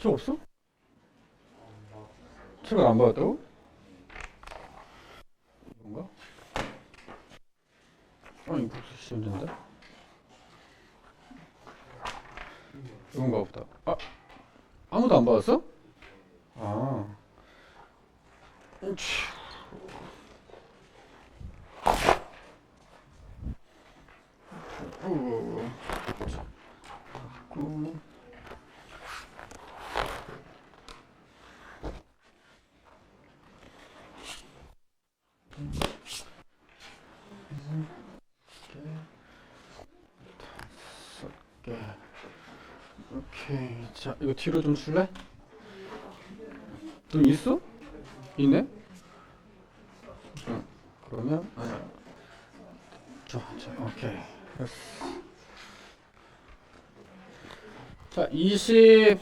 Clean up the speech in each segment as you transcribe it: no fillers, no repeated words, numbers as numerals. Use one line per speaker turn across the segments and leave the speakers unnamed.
책 없어? 책을 안 받았다고? 뭔가? 아니 복수 시험인데? 이건가 보다. 아 아무도 안 받았어? 아. 치. 자꾸. 개. 오케이. 자, 이거 뒤로 좀 줄래? 너 있어? 있네? 응. 그러면 자, 오케이. 됐어. 자, 28.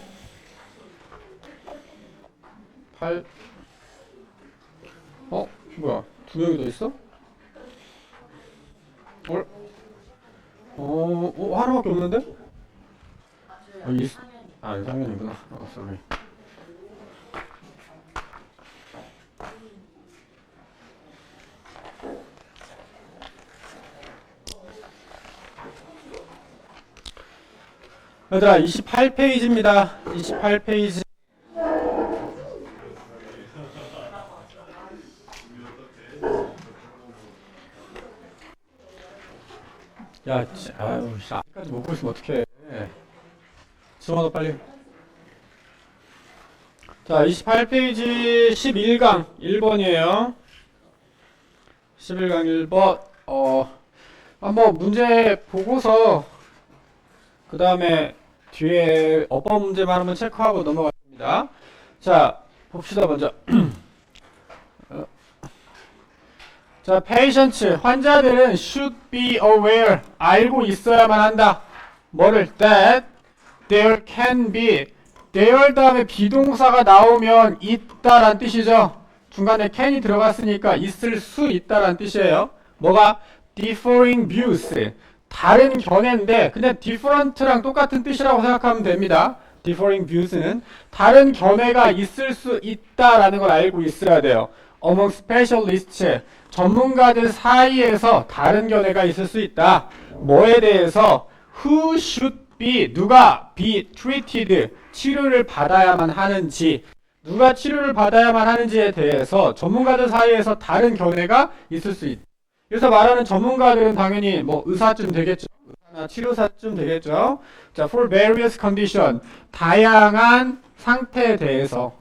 뭐야? 두 명이 더 있어? 하나밖에 없는데? 상현이구나. sorry. 얘들아, 28페이지입니다. 28페이지. 야, 아유, 아직까지 못 보시면 어떡해. 지성아, 빨리. 자, 28페이지 11강 1번이에요. 11강 1번. 한번 문제 보고서, 그 다음에 뒤에 어법 문제만 한번 체크하고 넘어가겠습니다. 자, 봅시다, 먼저. 자, patients, 환자들은 should be aware, 알고 있어야만 한다. 뭐를? that there can be, there 다음에 비동사가 나오면 있다란 뜻이죠. 중간에 can이 들어갔으니까 있을 수 있다란 뜻이에요. 뭐가? differing views, 다른 견해인데 그냥 different랑 똑같은 뜻이라고 생각하면 됩니다. differing views는 다른 견해가 있을 수 있다라는 걸 알고 있어야 돼요. among specialists, 전문가들 사이에서 다른 견해가 있을 수 있다. 뭐에 대해서? who should be, 누가 be treated, 치료를 받아야만 하는지, 누가 치료를 받아야만 하는지에 대해서 전문가들 사이에서 다른 견해가 있을 수 있다. 그래서 말하는 전문가들은 당연히 뭐 의사쯤 되겠죠. 의사나 치료사쯤 되겠죠. 자, for various condition, 다양한 상태에 대해서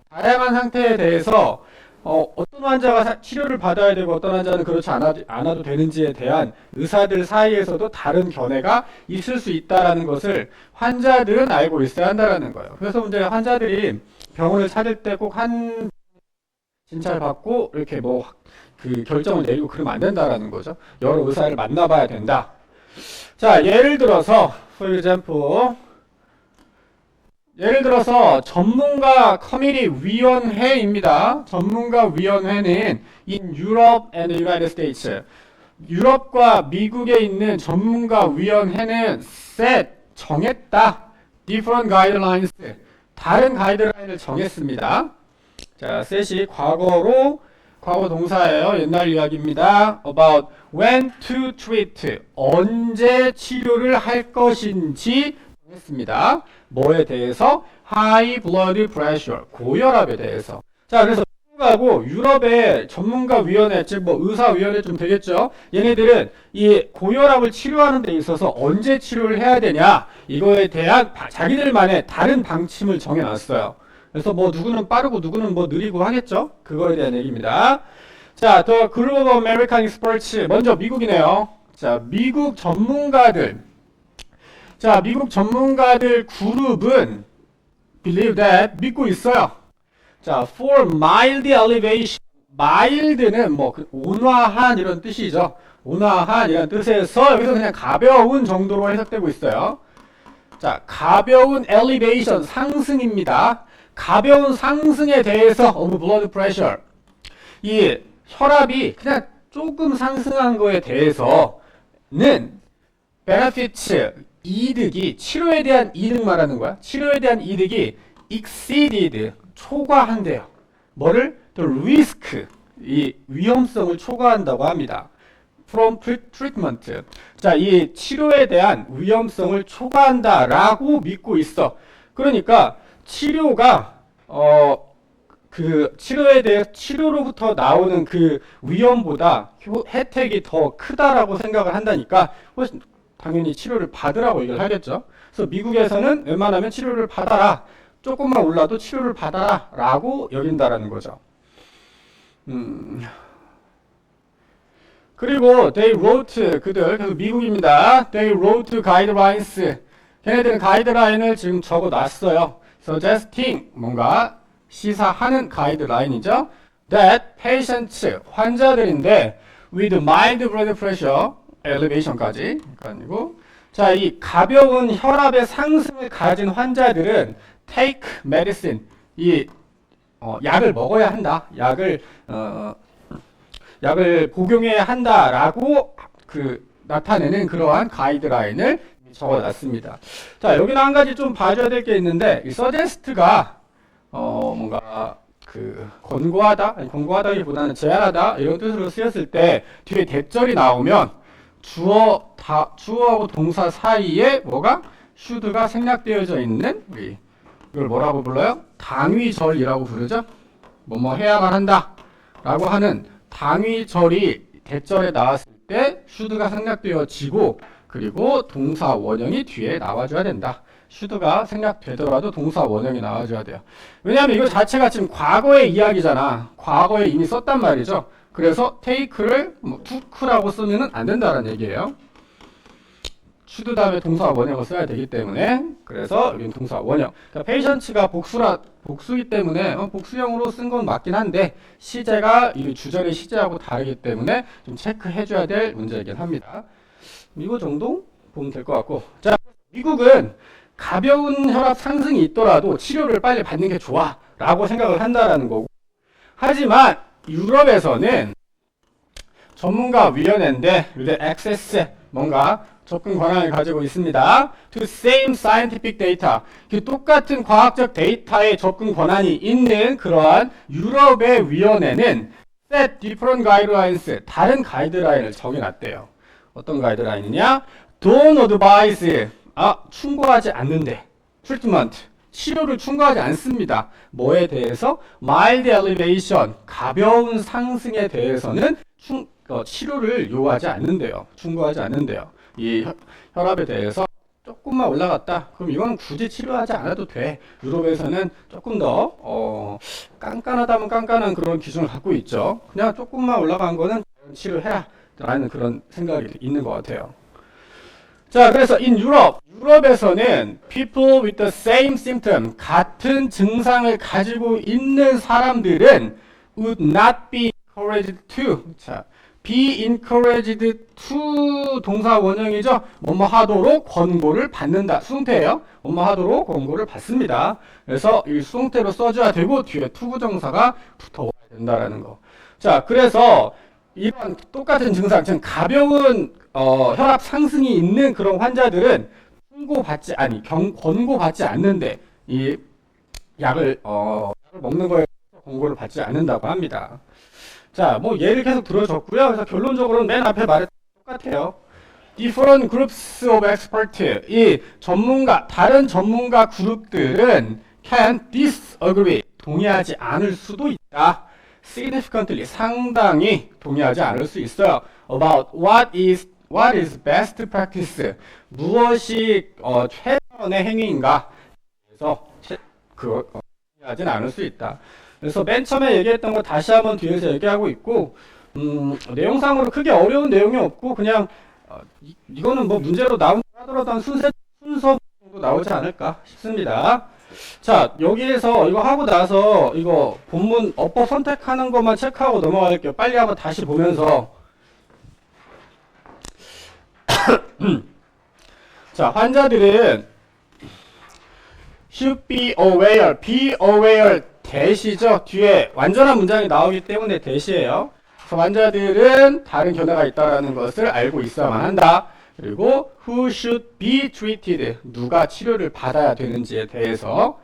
어떤 환자가 치료를 받아야 되고 어떤 환자는 그렇지 않아도 되는지에 대한 의사들 사이에서도 다른 견해가 있을 수 있다는 것을 환자들은 알고 있어야 한다는 거예요. 그래서 이제 환자들이 병원을 찾을 때 꼭 한 진찰 받고 이렇게 뭐 그 결정을 내리고 그러면 안 된다라는 거죠. 여러 의사를 만나봐야 된다. 자, 예를 들어서 for example, 예를 들어서 전문가 커미티 위원회입니다. 전문가 위원회는 in Europe and the United States, 유럽과 미국에 있는 전문가 위원회는 set, 정했다. different guidelines, 다른 가이드라인을 정했습니다. 자, set이 과거 동사예요. 옛날 이야기입니다. about when to treat, 언제 치료를 할 것인지 정했습니다. 뭐에 대해서? high blood pressure, 고혈압에 대해서. 자, 그래서 미국하고 유럽의 전문가위원회, 즉 뭐 의사위원회 좀 되겠죠. 얘네들은 이 고혈압을 치료하는 데 있어서 언제 치료를 해야 되냐, 이거에 대한 자기들만의 다른 방침을 정해놨어요. 그래서 뭐 누구는 빠르고 누구는 뭐 느리고 하겠죠. 그거에 대한 얘기입니다. 자, 더 그룹 오브 아메리칸 익스퍼츠, 먼저 미국이네요. 자, 미국 전문가들 그룹은 believe that, 믿고 있어요. 자, for mild elevation, mild는 뭐 온화한 이런 뜻이죠. 온화한 이런 뜻에서 여기서 그냥 가벼운 정도로 해석되고 있어요. 자, 가벼운 elevation, 상승입니다. 가벼운 상승에 대해서 of blood pressure, 이 혈압이 그냥 조금 상승한 거에 대해서는 benefits, 이득이, 치료에 대한 이득 말하는 거야. 치료에 대한 이득이 exceeded 초과한대요. 뭐를? the risk 이 위험성을 초과한다고 합니다. from treatment 자, 이 치료에 대한 위험성을 초과한다라고 믿고 있어. 그러니까 치료가 그 치료에 대해 치료로부터 나오는 그 위험보다 혜택이 더 크다라고 생각을 한다니까 훨씬 당연히 치료를 받으라고 얘기를 하겠죠. 그래서 미국에서는 웬만하면 치료를 받아라. 조금만 올라도 치료를 받아라 라고 여긴다라는 거죠. 그리고 they wrote 그들 그래서 미국입니다. they wrote guidelines 걔네들은 가이드라인을 지금 적어놨어요. suggesting 뭔가 시사하는 가이드라인이죠. that patients 환자들인데 with mild blood pressure elevation까지 아니고 자, 이 가벼운 혈압의 상승을 가진 환자들은 take medicine 이 약을 먹어야 한다. 약을 복용해야 한다라고 나타내는 그러한 가이드라인을 적어놨습니다. 자, 여기는 한 가지 좀 봐줘야 될 게 있는데 이 suggest가 뭔가 권고하다, 아니 권고하다기보다는 제안하다 이런 뜻으로 쓰였을 때 뒤에 대절이 나오면 주어하고 동사 사이에 뭐가 should가 생략되어져 있는 이걸 뭐라고 불러요? 당위절이라고 부르죠. 뭐뭐 해야만 한다 라고 하는 당위절이 대절에 나왔을 때 should가 생략되어지고 그리고 동사 원형이 뒤에 나와줘야 된다. should가 생략되더라도 동사 원형이 나와줘야 돼요. 왜냐하면 이거 자체가 지금 과거의 이야기잖아. 과거에 이미 썼단 말이죠. 그래서 take를 took라고 쓰면 안 된다는 얘기예요. should 다음에 동사 원형을 써야 되기 때문에 그래서 여기는 동사 원형. 그러니까 patients가 복수이기 때문에 복수형으로 쓴 건 맞긴 한데 시제가 이 주절의 시제하고 다르기 때문에 좀 체크해줘야 될 문제이긴 합니다. 이거 정도 보면 될 것 같고 자 미국은 가벼운 혈압 상승이 있더라도 치료를 빨리 받는 게 좋아 라고 생각을 한다라는 거고 하지만 유럽에서는 전문가 위원회인데 access 뭔가 접근 권한을 가지고 있습니다. To same scientific data 똑같은 과학적 데이터에 접근 권한이 있는 그러한 유럽의 위원회는 set different guidelines 다른 가이드라인을 정해놨대요. 어떤 가이드라인이냐? Don't advise 충고하지 않는데 treatment 치료를 충고하지 않습니다. 뭐에 대해서? mild elevation 가벼운 상승에 대해서는 치료를 요하지 않는데요. 충고하지 않는데요. 이 혈압에 대해서 조금만 올라갔다. 그럼 이건 굳이 치료하지 않아도 돼. 유럽에서는 조금 더 깐깐하다면 깐깐한 그런 기준을 갖고 있죠. 그냥 조금만 올라간 거는 치료해라 라는 그런 생각이 있는 것 같아요. 자, 그래서 in 유럽에서는 people with the same symptom 같은 증상을 가지고 있는 사람들은 would not be encouraged to 자, be encouraged to 동사 원형이죠. 뭐뭐 하도록 권고를 받는다. 수동태예요. 뭐뭐 하도록 권고를 받습니다. 그래서 이 수동태로 써줘야 되고 뒤에 투부정사가 붙어와야 된다라는 거. 자, 그래서 이런 똑같은 증상, 즉 가벼운 혈압 상승이 있는 그런 환자들은 권고받지 않는데 이 약을 먹는 거에 권고를 받지 않는다고 합니다. 자, 뭐 예를 계속 들어줬고요. 그래서 결론적으로는 맨 앞에 말했던 똑같아요. Different groups of experts 이 다른 전문가 그룹들은 can disagree 동의하지 않을 수도 있다. significantly 상당히 동의하지 않을 수 있어요. about what is best practice 무엇이 최선의 행위인가 그래서 동의하지는 않을 수 있다. 그래서 맨 처음에 얘기했던 거 다시 한번 뒤에서 얘기하고 있고 내용상으로 크게 어려운 내용이 없고 그냥 이거는 뭐 문제로 나온다 하더라도 한 순서 정도 나오지 않을까 싶습니다. 자, 여기에서 이거 하고 나서 이거 본문 어법 선택하는 것만 체크하고 넘어갈게요. 빨리 한번 다시 보면서 자, 환자들은 should be aware 대시죠. 뒤에 완전한 문장이 나오기 때문에 대시예요. 그래서 환자들은 다른 견해가 있다는 것을 알고 있어야만 한다. 그리고 who should be treated 누가 치료를 받아야 되는지에 대해서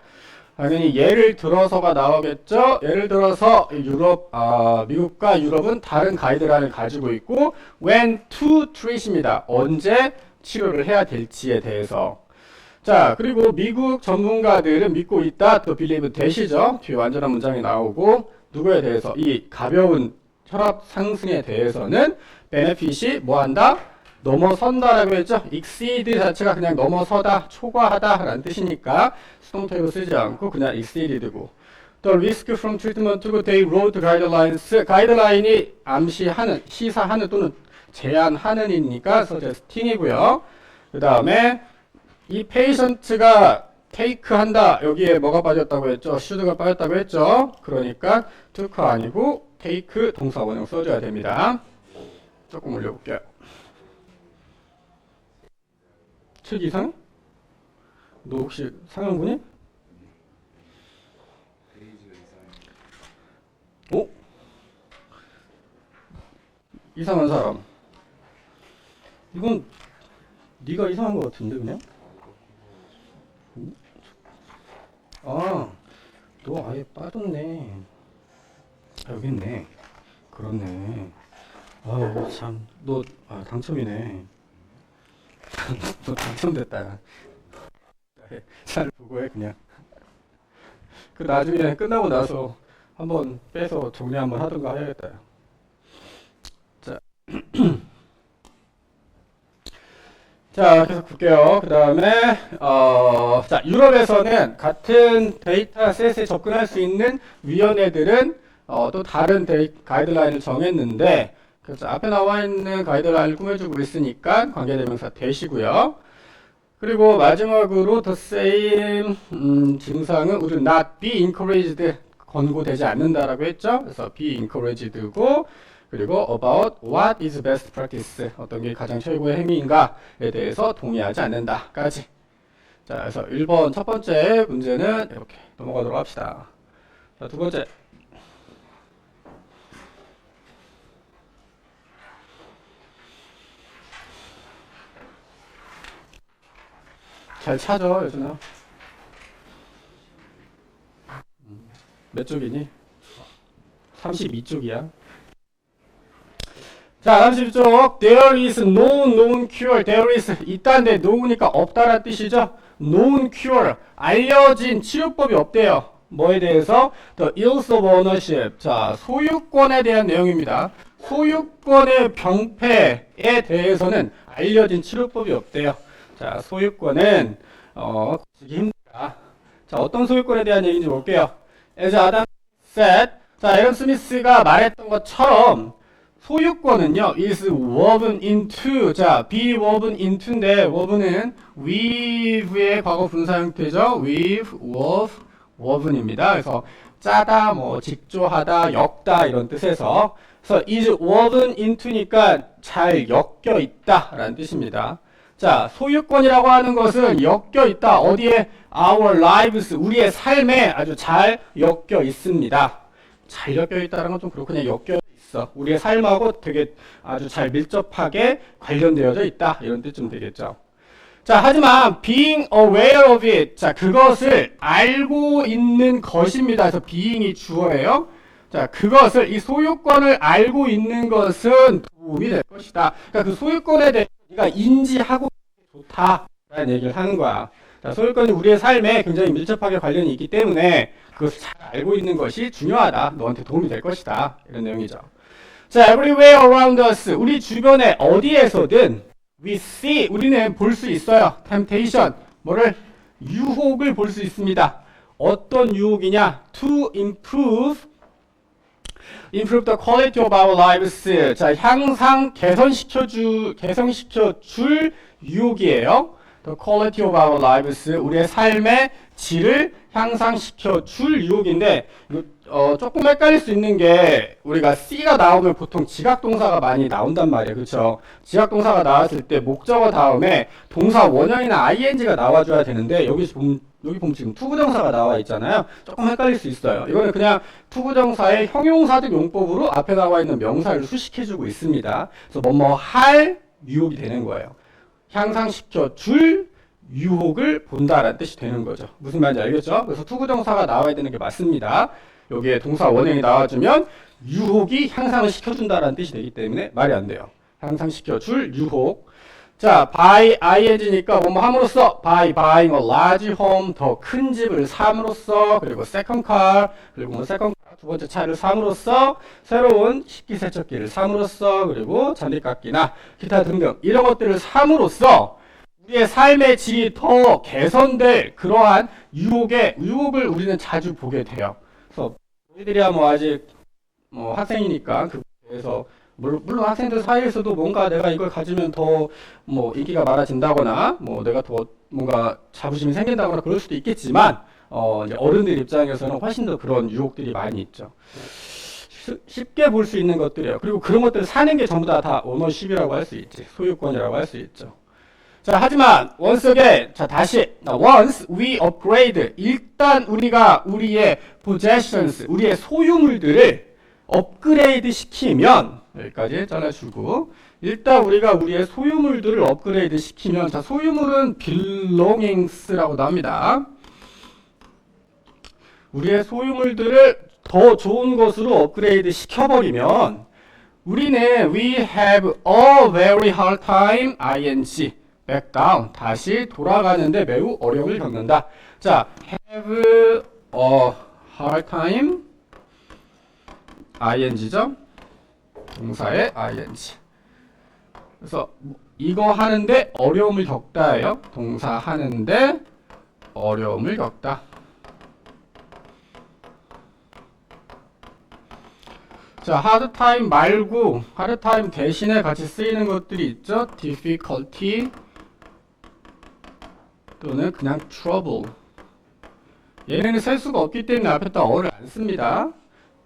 당연히 예를 들어서가 나오겠죠. 예를 들어서 미국과 유럽은 다른 가이드라인을 가지고 있고 when to treat입니다. 언제 치료를 해야 될지에 대해서. 자, 그리고 미국 전문가들은 믿고 있다. 또 believe 되시죠. 뒤에 완전한 문장이 나오고 누구에 대해서 이 가벼운 혈압 상승에 대해서는 benefit이 뭐한다? 넘어선다라고 했죠. exceed 자체가 그냥 넘어서다, 초과하다 라는 뜻이니까 수동태로 쓰지 않고 그냥 exceed고 또 risk from treatment to they wrote guidelines 가이드라인이 암시하는, 시사하는 또는 제안하는 이니까 suggesting이고요. 그 다음에 이 patient가 take 한다. 여기에 뭐가 빠졌다고 했죠? should가 빠졌다고 했죠? 그러니까 took가 아니고 take 동사 원형 써줘야 됩니다. 조금 올려볼게요. 7 이상? 너 혹시 상영분이? 오? 이상한 사람. 이건 네가 이상한 것 같은데 그냥? 아, 너 아예 빠졌네. 아, 여기 있네. 그렇네. 아우 참, 너 당첨이네. 너 당첨됐다. 잘 보고 해 그냥. 그 나중에 끝나고 나서 한번 빼서 정리 한번 하든가 해야겠다. 자, 자 계속 볼게요. 그 다음에 자 유럽에서는 같은 데이터셋에 접근할 수 있는 위원회들은 또 다른 가이드라인을 정했는데. 그래서 앞에 나와 있는 가이드라인을 꾸며주고 있으니까 관계대명사 되시고요. 그리고 마지막으로 the same 증상은 우리 not be encouraged 권고되지 않는다라고 했죠. 그래서 be encouraged고 그리고 about what is best practice 어떤 게 가장 최고의 행위인가에 대해서 동의하지 않는다까지. 자, 그래서 1번 첫 번째 문제는 이렇게 넘어가도록 합시다. 자, 두 번째. 잘 찾아, 여준아. 몇 쪽이니? 32쪽이야. 자, 32쪽. There is no known cure. There is 있다는데 know니까 없다란 뜻이죠. known cure. 알려진 치료법이 없대요. 뭐에 대해서? The ills of ownership. 자, 소유권에 대한 내용입니다. 소유권의 병폐에 대해서는 알려진 치료법이 없대요. 자, 소유권은 고치기 힘들다. 자, 어떤 소유권에 대한 얘기인지 볼게요. As Adam said, 자, 에런 스미스가 말했던 것처럼 소유권은요, is woven into. 자, be woven into인데 woven은 weave의 과거 분사 형태죠. weave, wove, woven입니다. 그래서 짜다, 뭐 직조하다, 엮다 이런 뜻에서 그래서 is woven into니까 잘 엮여 있다라는 뜻입니다. 자, 소유권이라고 하는 것은 엮여 있다. 어디에? Our lives, 우리의 삶에 아주 잘 엮여 있습니다. 잘 엮여 있다는 건 좀 그렇고 그냥 엮여 있어. 우리의 삶하고 되게 아주 잘 밀접하게 관련되어져 있다. 이런 뜻 좀 되겠죠. 자, 하지만 being aware of it. 자, 그것을 알고 있는 것입니다. 그래서 being이 주어예요. 자, 그것을 이 소유권을 알고 있는 것은 도움이 될 것이다. 그러니까 그 소유권에 대해 네가 인지하고 좋다라는 얘기를 하는 거야. 자, 소유권이 우리의 삶에 굉장히 밀접하게 관련이 있기 때문에 그것을 잘 알고 있는 것이 중요하다. 너한테 도움이 될 것이다. 이런 내용이죠. 자, everywhere around us. 우리 주변에 어디에서든 we see. 우리는 볼 수 있어요. temptation. 뭐를? 유혹을 볼 수 있습니다. 어떤 유혹이냐? to improve the quality of our lives. 자, 개선시켜 줄 유혹이에요. The quality of our lives. 우리의 삶의 질을 향상시켜 줄 유혹인데, 조금 헷갈릴 수 있는 게, 우리가 C가 나오면 보통 지각동사가 많이 나온단 말이에요. 그쵸? 지각동사가 나왔을 때 목적어 다음에 동사 원형이나 ing가 나와줘야 되는데, 여기 보면 지금 투부정사가 나와 있잖아요. 조금 헷갈릴 수 있어요. 이거는 그냥 투부정사의 형용사적 용법으로 앞에 나와 있는 명사를 수식해주고 있습니다. 그래서 뭐뭐 할 유혹이 되는 거예요. 향상시켜 줄 유혹을 본다라는 뜻이 되는 거죠. 무슨 말인지 알겠죠? 그래서 투구정사가 나와야 되는 게 맞습니다. 여기에 동사 원형이 나와주면 유혹이 향상을 시켜준다라는 뜻이 되기 때문에 말이 안 돼요. 향상시켜줄 유혹. 자, buy ing니까 뭐뭐 함으로써 by buying a large home 더 큰 집을 삼으로써 그리고 second car 그리고 뭐 second car 두 번째 차를 삼으로써 새로운 식기세척기를 삼으로써 그리고 잔디깎기나 기타 등등 이런 것들을 삼으로써 우리의 삶의 질이 더 개선될 그러한 유혹을 우리는 자주 보게 돼요. 그래서 우리들이야 뭐 아직 뭐 학생이니까 그래서 물론 학생들 사이에서도 뭔가 내가 이걸 가지면 더 뭐 인기가 많아진다거나 뭐 내가 더 뭔가 자부심이 생긴다거나 그럴 수도 있겠지만 이제 어른들 입장에서는 훨씬 더 그런 유혹들이 많이 있죠. 쉽게 볼 수 있는 것들이에요. 그리고 그런 것들을 사는 게 전부 다 오너십이라고 할 수 있지. 소유권이라고 할 수 있죠. 자, 하지만 once again, 자 다시 once we upgrade 일단 우리가 우리의 possessions, 우리의 소유물들을 업그레이드 시키면 여기까지 잘라주고 일단 우리가 우리의 소유물들을 업그레이드 시키면 자 소유물은 belongings라고 나옵니다. 우리의 소유물들을 더 좋은 것으로 업그레이드 시켜버리면 우리는 we have a very hard time ing back down 다시 돌아가는데 매우 어려움을 겪는다. 자 have a hard time ing죠. 동사의 ing. 그래서 이거 하는데 어려움을 겪다예요. 동사 하는데 어려움을 겪다. 자, hard time 말고 hard time 대신에 같이 쓰이는 것들이 있죠. difficulty 또는 그냥 trouble. 얘네는 셀 수가 없기 때문에 앞에다 어를 안 씁니다.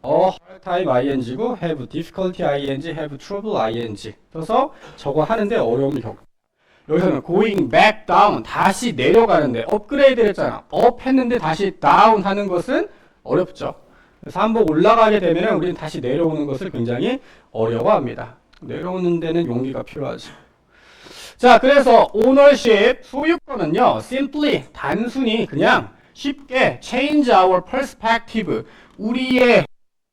hard time ing고 have difficulty ing, have trouble ing. 그래서 저거 하는데 어려움을 겪다. 여기서는 going back down 다시 내려가는데 업그레이드 했잖아. 업 했는데 다시 down 하는 것은 어렵죠. 그래서 한번 올라가게 되면 우리는 다시 내려오는 것을 굉장히 어려워합니다. 내려오는 데는 용기가 필요하죠. 자, 그래서 ownership 소유권은요, simply 단순히 그냥 쉽게 change our perspective 우리의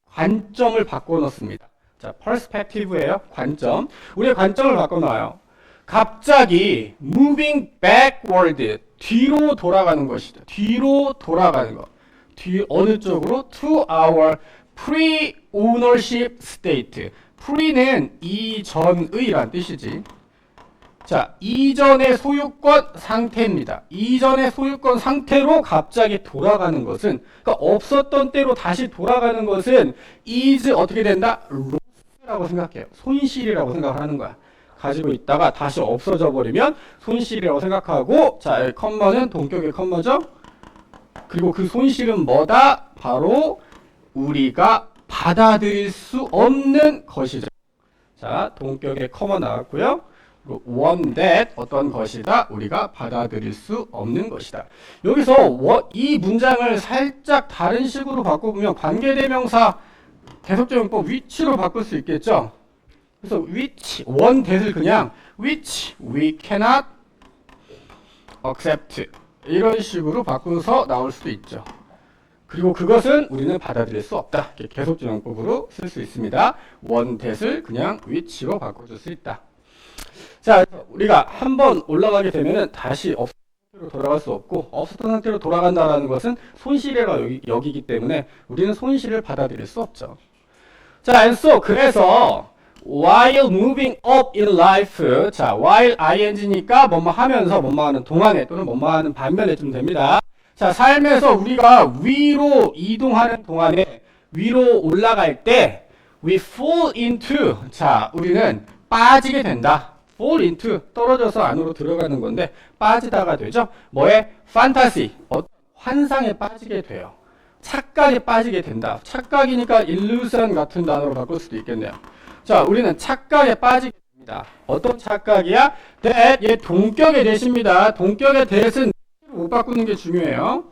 관점을 바꿔놓습니다. 자, perspective예요. 관점. 우리의 관점을 바꿔놔요. 갑자기 moving backward 뒤로 돌아가는 것이다. 뒤로 돌아가는 것. 어느 쪽으로? To our pre-ownership state. pre는 이전의란 뜻이지. 자, 이전의 소유권 상태입니다. 이전의 소유권 상태로 갑자기 돌아가는 것은, 그러니까 없었던 때로 다시 돌아가는 것은 is 어떻게 된다? loss라고 생각해요. 손실이라고 생각을 하는 거야. 가지고 있다가 다시 없어져 버리면 손실이라고 생각하고, 자, 컴마는 동격의 컴마죠? 그리고 그 손실은 뭐다? 바로 우리가 받아들일 수 없는 것이죠. 자, 동격의 컴마 나왔고요. one that 어떤 것이다 우리가 받아들일 수 없는 것이다. 여기서 이 문장을 살짝 다른 식으로 바꿔보면 관계대명사 대속적용법 which로 바꿀 수 있겠죠. 그래서 which one that을 그냥 which we cannot accept 이런 식으로 바꿔서 나올 수도 있죠. 그리고 그것은 우리는 받아들일 수 없다. 이렇게 계속적용법으로 쓸 수 있습니다. one that을 그냥 which로 바꿔줄 수 있다. 자, 우리가 한번 올라가게 되면은 다시 없었던 상태로 돌아갈 수 없고, 없었던 상태로 돌아간다는 것은 손실이라고 여기기 때문에 우리는 손실을 받아들일 수 없죠. 자, and so 그래서 while moving up in life, 자, while ing니까 뭐뭐 하면서 뭐뭐 하는 동안에 또는 뭐뭐 하는 반면에 좀 됩니다. 자, 삶에서 우리가 위로 이동하는 동안에 위로 올라갈 때 we fall into, 자, 우리는 빠지게 된다. fall into 떨어져서 안으로 들어가는 건데 빠지다가 되죠. 뭐에? 판타시 환상에 빠지게 돼요. 착각에 빠지게 된다. 착각이니까 illusion 같은 단어로 바꿀 수도 있겠네요. 자, 우리는 착각에 빠지게 됩니다. 어떤 착각이야? that 얘 동격의 대시입니다. 동격의 that은 못 바꾸는 게 중요해요.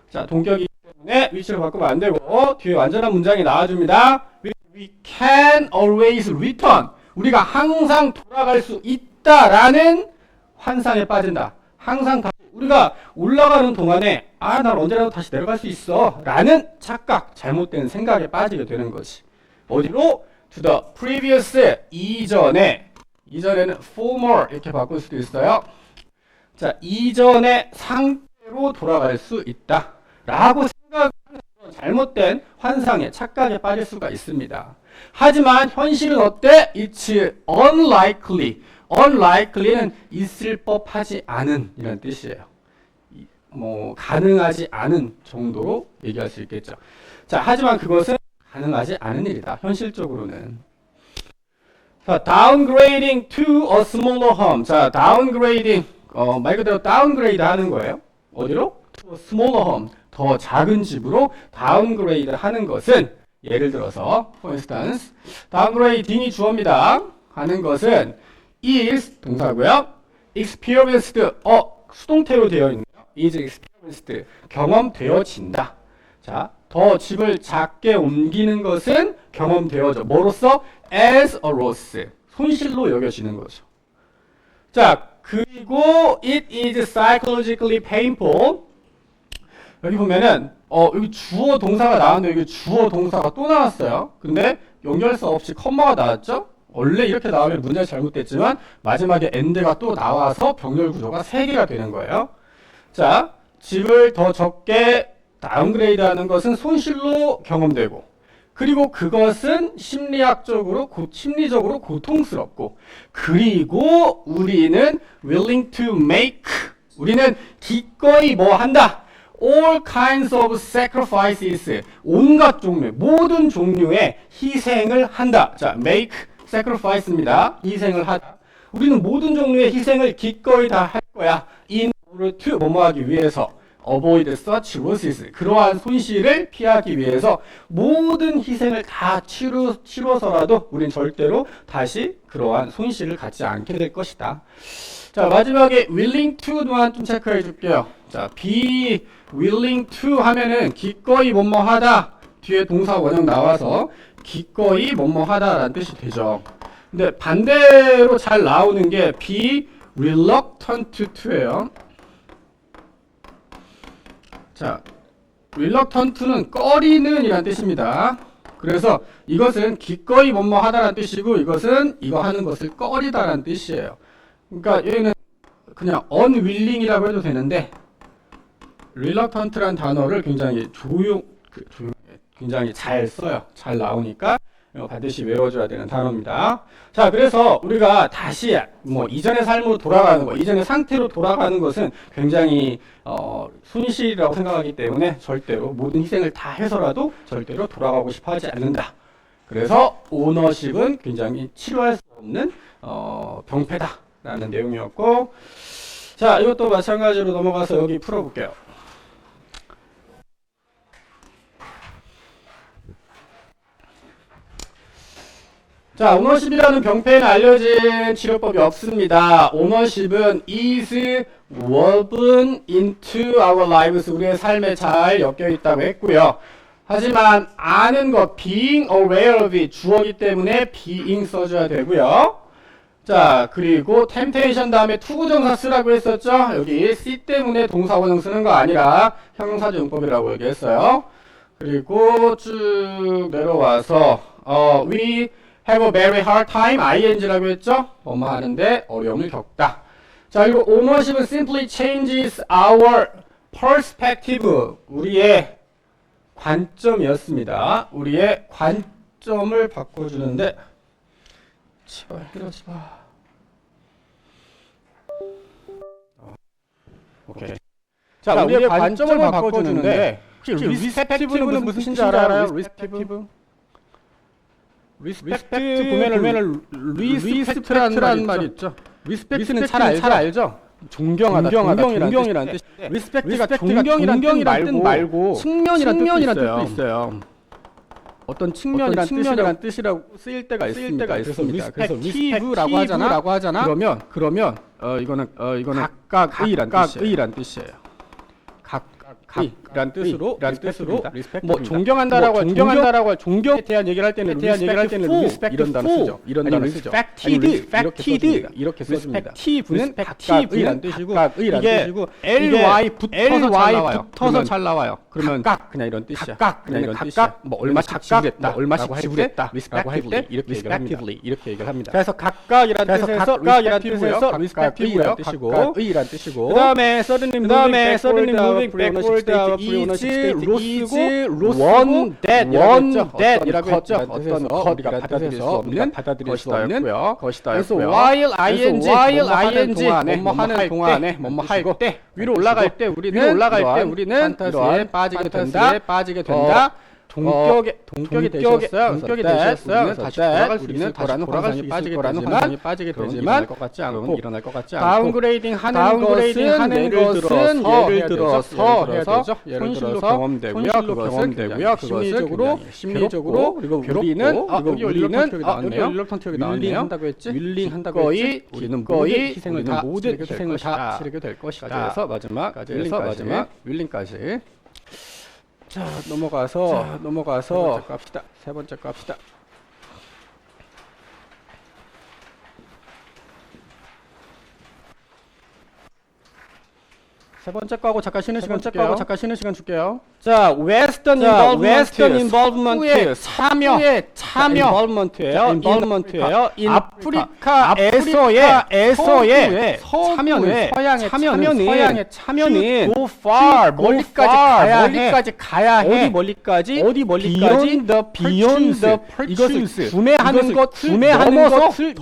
자, 동격이기 때문에 위치를 바꾸면 안 되고 뒤에 완전한 문장이 나와줍니다. We can always return. 우리가 항상 돌아갈 수 있다라는 환상에 빠진다. 항상 다시
우리가 올라가는 동안에 난 언제라도 다시 내려갈 수 있어 라는 착각, 잘못된 생각에 빠지게 되는 거지. 어디로? To the previous, 이전에는 former 이렇게 바꿀 수도 있어요. 자, 이전의 상태로 돌아갈 수 있다 라고 생각하는 잘못된 환상에, 착각에 빠질 수가 있습니다. 하지만 현실은 어때? It's unlikely. unlikely는 있을 법하지 않은 이라는 뜻이에요. 가능하지 않은 정도로 얘기할 수 있겠죠. 자, 하지만 그것은 가능하지 않은 일이다. 현실적으로는. 자, downgrading to a smaller home. 자, downgrading. 말 그대로 다운그레이드 하는 거예요. 어디로? To a smaller home. 더 작은 집으로 다운그레이드 하는 것은, 예를 들어서 for instance downgrading이 주어입니다. 하는 것은 is 동사고요. experienced 수동태로 되어 있네요. is experienced 경험되어진다. 자, 더 집을 작게 옮기는 것은 경험되어져. 뭐로써? as a loss. 손실로 여겨지는 거죠. 자, 그리고 it is psychologically painful. 여기 보면은 여기 주어 동사가 나왔는데 여기 주어 동사가 또 나왔어요. 근데 연결사 없이 컴마가 나왔죠? 원래 이렇게 나오면 문제가 잘못됐지만 마지막에 end가 또 나와서 병렬 구조가 3개가 되는 거예요. 자, 집을 더 적게 다운그레이드 하는 것은 손실로 경험되고, 그리고 그것은 심리적으로 고통스럽고, 그리고 우리는 willing to make, 우리는 기꺼이 뭐 한다? all kinds of sacrifices, 온갖 종류, 모든 종류의 희생을 한다. 자, make, sacrifice입니다. 희생을 하다. 우리는 모든 종류의 희생을 기꺼이 다 할 거야. in order to, 뭐뭐 하기 위해서. avoid such losses, 그러한 손실을 피하기 위해서 모든 희생을 다 치러서라도 우린 절대로 다시 그러한 손실을 갖지 않게 될 것이다. 자, 마지막에 willing to 또한 좀 체크해 줄게요. 자, be willing to 하면은 기꺼이 뭐뭐 하다, 뒤에 동사 원형 나와서 기꺼이 뭐뭐 하다라는 뜻이 되죠. 근데 반대로 잘 나오는 게 be reluctant to예요. 자, reluctant는 꺼리는 이란 뜻입니다. 그래서 이것은 기꺼이 뭐뭐 하다라는 뜻이고, 이것은 이거 하는 것을 꺼리다라는 뜻이에요. 그러니까 여기는 그냥 unwilling이라고 해도 되는데, reluctant라는 단어를 굉장히 굉장히 잘 써요. 잘 나오니까 반드시 외워줘야 되는 단어입니다. 자, 그래서 우리가 다시 이전의 삶으로 돌아가는 것, 이전의 상태로 돌아가는 것은 굉장히 손실이라고 생각하기 때문에 절대로 모든 희생을 다 해서라도 절대로 돌아가고 싶어 하지 않는다. 그래서 오너십은 굉장히 치료할 수 없는 병폐다라는 내용이었고, 자, 이것도 마찬가지로 넘어가서 여기 풀어볼게요. 자, 오너십이라는 병폐에는 알려진 치료법이 없습니다. 오너십은 is woven into our lives, 우리의 삶에 잘 엮여 있다고 했고요. 하지만 아는 것, being aware of it, 주어기 때문에 being 써줘야 되고요. 자, 그리고 temptation 다음에 투구정사 쓰라고 했었죠. 여기 C 때문에 동사 원형 쓰는 거 아니라 형용사적 용법이라고 얘기했어요. 그리고 쭉 내려와서 we have a very hard time, ing라고 했죠? 뭐뭐 하는데 어려움을 겪다. 자, 그리고 ownership은 simply changes our perspective, 우리의 관점이었습니다. 우리의 관점을 바꿔주는데, 제발 이러지 마. 오케이. 자, 우리의 관점을 바꿔주는데, 혹시 respective는 무슨 뜻인지 알아요? respective? 리스펙트 보면은 리스펙트라는 말이 있죠. 리스펙트는 잘 알죠. 존경이라는 뜻인데, 리스펙트가 존경이라는 뜻 말고 측면이라는 뜻도 있어요. 어떤 측면이라는 뜻이라고 쓰일 때가 있습니다. 그래서 리스펙티브라고 하잖아. 그러면 이거는 각각의란 뜻이에요. 각이란 뜻으로 respect
뭐 존경한다라고 할 존경에 대한 얘기를 할 때는 respect 이런 단어 쓰죠.
이런 단어 쓰죠. respected 이렇게 써줍니다.
respective는
각각이란 뜻이고
이게 ly 붙어서 잘 나와요.
그러면
각각
그냥 이런 뜻이야.
그냥 이런 뜻이야.
각각 뭐 얼마씩 지불했다.
얼마씩 지불했다.
respectively 이렇게 얘기를 합니다.
그래서 각각이란 뜻에서
respective이란 뜻이고
그다음에 suddenly moving backward is one that이라고 했죠. 어떤 우리가 받아들일 수 없는 것이다. 그래서 while ing 뭐하는 동안에 할 때 위로 올라갈 때 우리는 판타지에 빠지게 된다. 동격이 되셨어요. 그래서 다시 돌아갈 수 있을 거라는 환상에 빠지게 되지만
일어날 것 같지 않고
다운그레이딩 하는 것은 예를 들어서 손실로 경험되고요. 그것은 심리적으로 그리고 우리는 윌링 한다고 했지? 기꺼이 모든 희생을 다 치르게 될 것이다.
그래서 마지막
윌링까지.
자, 넘어가서
세 번째 거 합시다. 세 번째 거하고 잠깐 쉬는 시간 줄게요. 자, Western involvement 참여예요. 아프리카에서의 참여는 to far 멀리까지 가야 해. 어디 멀리까지? Beyond the purchase. 구매하는 것을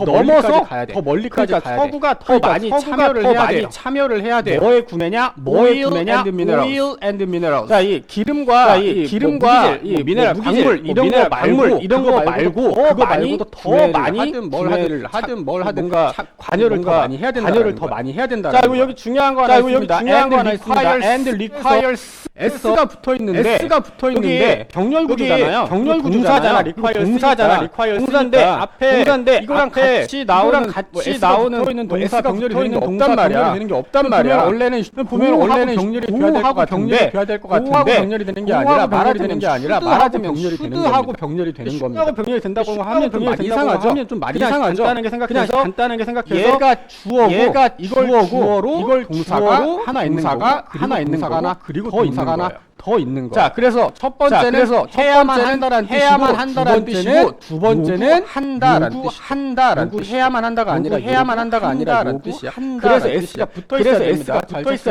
넘어서 더 멀리까지 가야 돼. 서구가 더 많이 참여를 해야 돼. 뭐의 구매냐? oil and minerals. 자, 이 기름과 이 미네랄 광물 이런 거 말고 그거 말고도 더 많이 하든 뭘 하든 뭔가 관여를 더 많이 해야 된다. 자, 이거 여기 중요한 거 하나 있습니다. and requires S가 붙어 있는데 여기 병렬구조잖아요. 공사잖아. 공사인데 앞에 이거랑 같이 나오는 동사 병렬이 되는 게 없단 말이야. 원래는 병렬이 돼야 될 것 같은데 병렬이 되는 게 아니라 말하자면 수드하고 병렬이 되는 겁니다. 수드하고 병렬이 된다고 하면 좀 많이 이상하죠. 간단하게 생각해서 얘가 주어고 이걸 동사가 하나 있는 거고 그리고 동사가 더 있는 거. 자, 그래서 첫 번째는 해야만 한다라는 뜻이고 두 번째는 한다라는 뜻. 해야만 한다가 아니라 뜻이야. 그래서 S가 붙어 있어야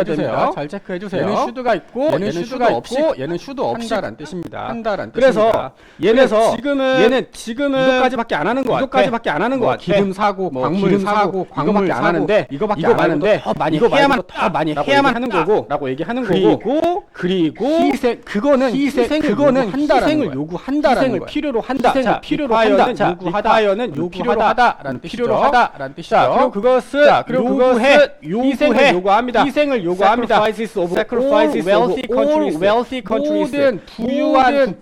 됩니다. 잘 체크해 주세요. 얘는 슈드가 있고 얘는 슈드 없이라는 뜻입니다. 그래서 얘는 지금은 이것까지밖에 안 하는 거 같아. 기름 사고 광물 사고 이거밖에 안 하는데 더 많이 해야만 하는 거고라고 얘기하는 거고 그리고 희생을 요구한다라는 거야. 필요로 한다. 요구하다라는 뜻이죠. 자, 그리고 그것은 희생을 요구합니다. Sacrifices of all wealthy countries. 모든 부유한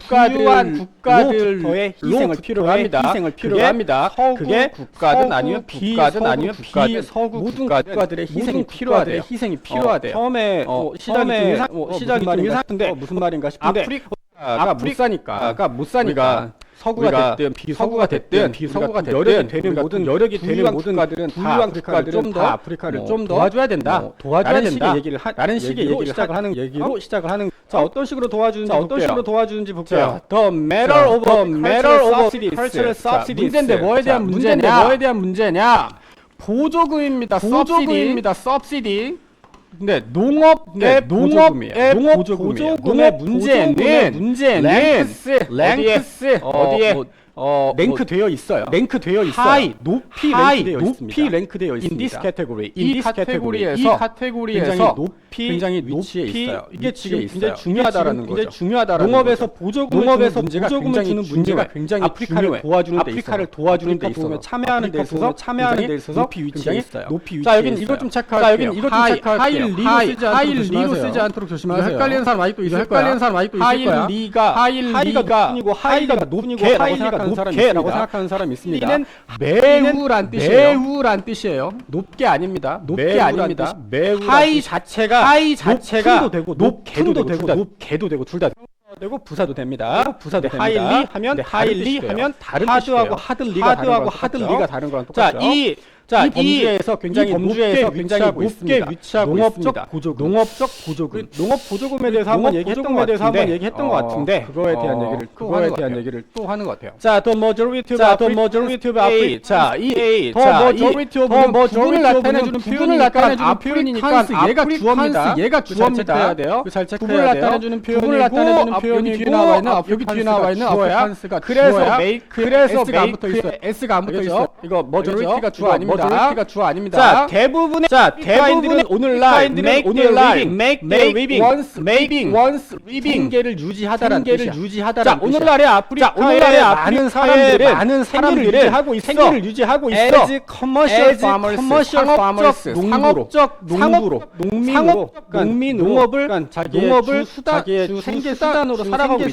국가들로부터의 희생을 필요로 합니다. 그게 국가든 아니면 비서구 모든 국가들의 희생이 필요하대요. 처음에 시작이 좀 이상한데 무슨 말인가 싶은데 아프리카가 못 사니까 서구가 됐든 비서구가 됐든 여력이 되는 모든 국가들은 부유한 국가들은 다 아프리카를 좀 더 도와줘야 된다. 라는 식의 얘기를 시작을 하는. 자, 어떤 식으로 도와주는지 볼게요. The matter of cultural subsidies. 문제인데 뭐에 대한 문제냐? 보조금입니다. subsidy. 근데 농업의 보조금의 문제는 랭크스 어디에 랭크 되어 있어요. 하이 높이 랭크되어 있습니다. 이 카테고리에서 굉장히 높이 있어요. 이게 지금 굉장히 중요하다라는 거죠. 농업에서 보조금을 주는 문제가 굉장히 아프리카를 도와주는 데 있어서 참여하는 데 있어서 높이 위치에 있어요. 자, 여긴 이거 좀 체크할게요. 하이리로 쓰지 않도록 조심하세요. 헷갈리는 사람 아직도 있을 거야. 하이리가 높은이고 하이가 높은이고
높게라고 생각하는 사람이 있습니다.
highly는
매우란 뜻이에요.
매우란 뜻이에요.
높게 아닙니다. 높게
매우란
아닙니다.
뜻.
매우
하이
자체가
높음도
되고
높게도 되고
높게도 되고 둘 다 되고 부사도 됩니다. 부사도 됩니다.
하일리 하면
네,
다른
하일리
뜻이에요.
하면 다른
하드하고
뜻이에요.
하들리가
하드하고
다른
하들리가 다른 거랑
거랑 똑같죠?
똑같죠. 이 범주에서 굉장히 높게 위치하고 있습니다.
보조금.
농업적 보조금. 농업 보조금에 대해서 한번 얘기했던 것 같은데
그거에 대한 얘기를 또 하는 것 같아요.
자, the majority of Africa. 자, 이
부분을 나타내주는
표현이니까 얘가 주어입니다.
얘가 주어입니다.
잘 체크해야
부분을
돼요.
나타내주는 표현이고 여기 뒤에 나와 있는 아프리칸스가
그래서
S가 안 붙어 있어요. S가 안 붙어 있어.
이거 majority가 주어 아닙니다.
majority가 주어 아닙니다.
자, 대부분의 오늘날 make their living once living 생계를 유지하다라는 뜻이야. 자, 오늘날의 아프리카의 많은 사람들은 생계를 유지하고 있어. as commercial farmers, 상업적 농민으로 농업을 자기의 생계 수단으로 살아가고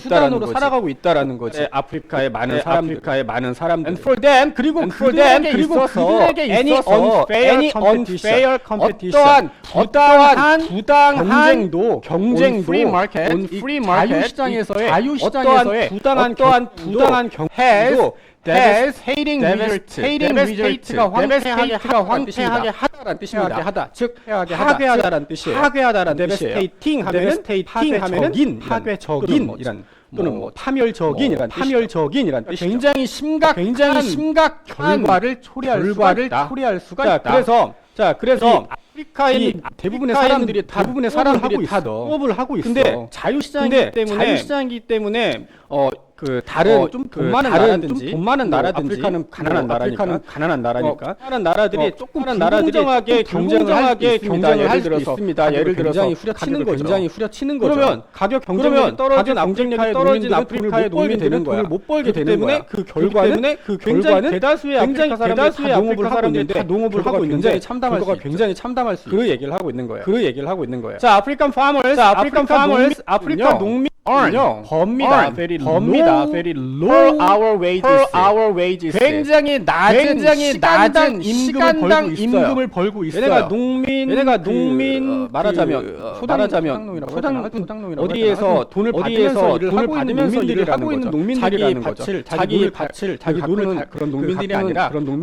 있다라는 거지. 네, 아프리카의 많은 사람들. And for them 그리고 그들에게 있어서 any unfair competition 부당한 경쟁도
free market
자유시장에서의 부당한 경쟁도
devastate가 황폐하게 하다라는 뜻입니다.
즉 파괴하다라는 뜻이에요. devastating 하면은 파괴적인이란 또는 뭐 파멸적인이란 뜻이죠.
굉장히 심각한 결과를 초래할 수가 있다.
그래서 아프리카의 대부분의 사람들이 다 농업을 하고 있어. 근데 자유시장이기 때문에 그 다른 좀 돈 많은 나라든지 아프리카는 가난한 나라니까 다른 나라들이 조금 불공정하게 경쟁을 할 수 있습니다. 예를 들어서 굉장히 후려치는 거죠. 그러면 가격 경쟁력이 떨어진 아프리카의 농민들은 돈을 못 벌게 되는 거야. 그 결과는 굉장히 대다수의 아프리카 사람들이 다 농업을 하고 있는데 굉장히 참담할 수 있어. 그 얘기를 하고 있는 거예요. 자, 아프리칸 아프리카 농민 법니다. Very low per hour wages. 굉장히 낮은 임금을 벌고 있어요. 얘네가 농민 말하자면 소당농이라고 어디에서 돈을 받으면서 일을 하고 있는 농민들이라는 거죠. 자기 논을 그런 농민들이 아니라 돈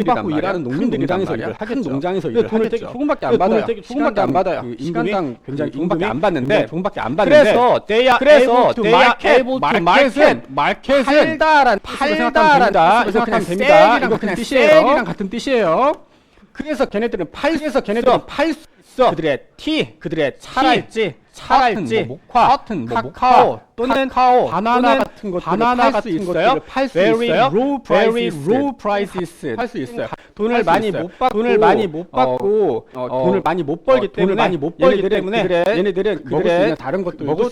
받고 일하는 농민들이라서 큰 농장에서 일을 하겠죠. 조금밖에 안 받아요. 임금당 굉장히 조금밖에 안 받는데 그래서 they are able to market은 팔다란 뜻으로 생각하면 됩니다. 이거 그냥 셀이랑 같은 뜻이에요. 그래서 걔네들은 팔 수 있어. 그들의 찰알지, 목화, 카카오 또는 바나나 같은 것들을 팔 수 있어요. Very low prices 팔 수 있어요. 돈을 많이 못 받고 돈을 많이 못 벌기 때문에 얘네들은 먹을 수 있는 다른 것들도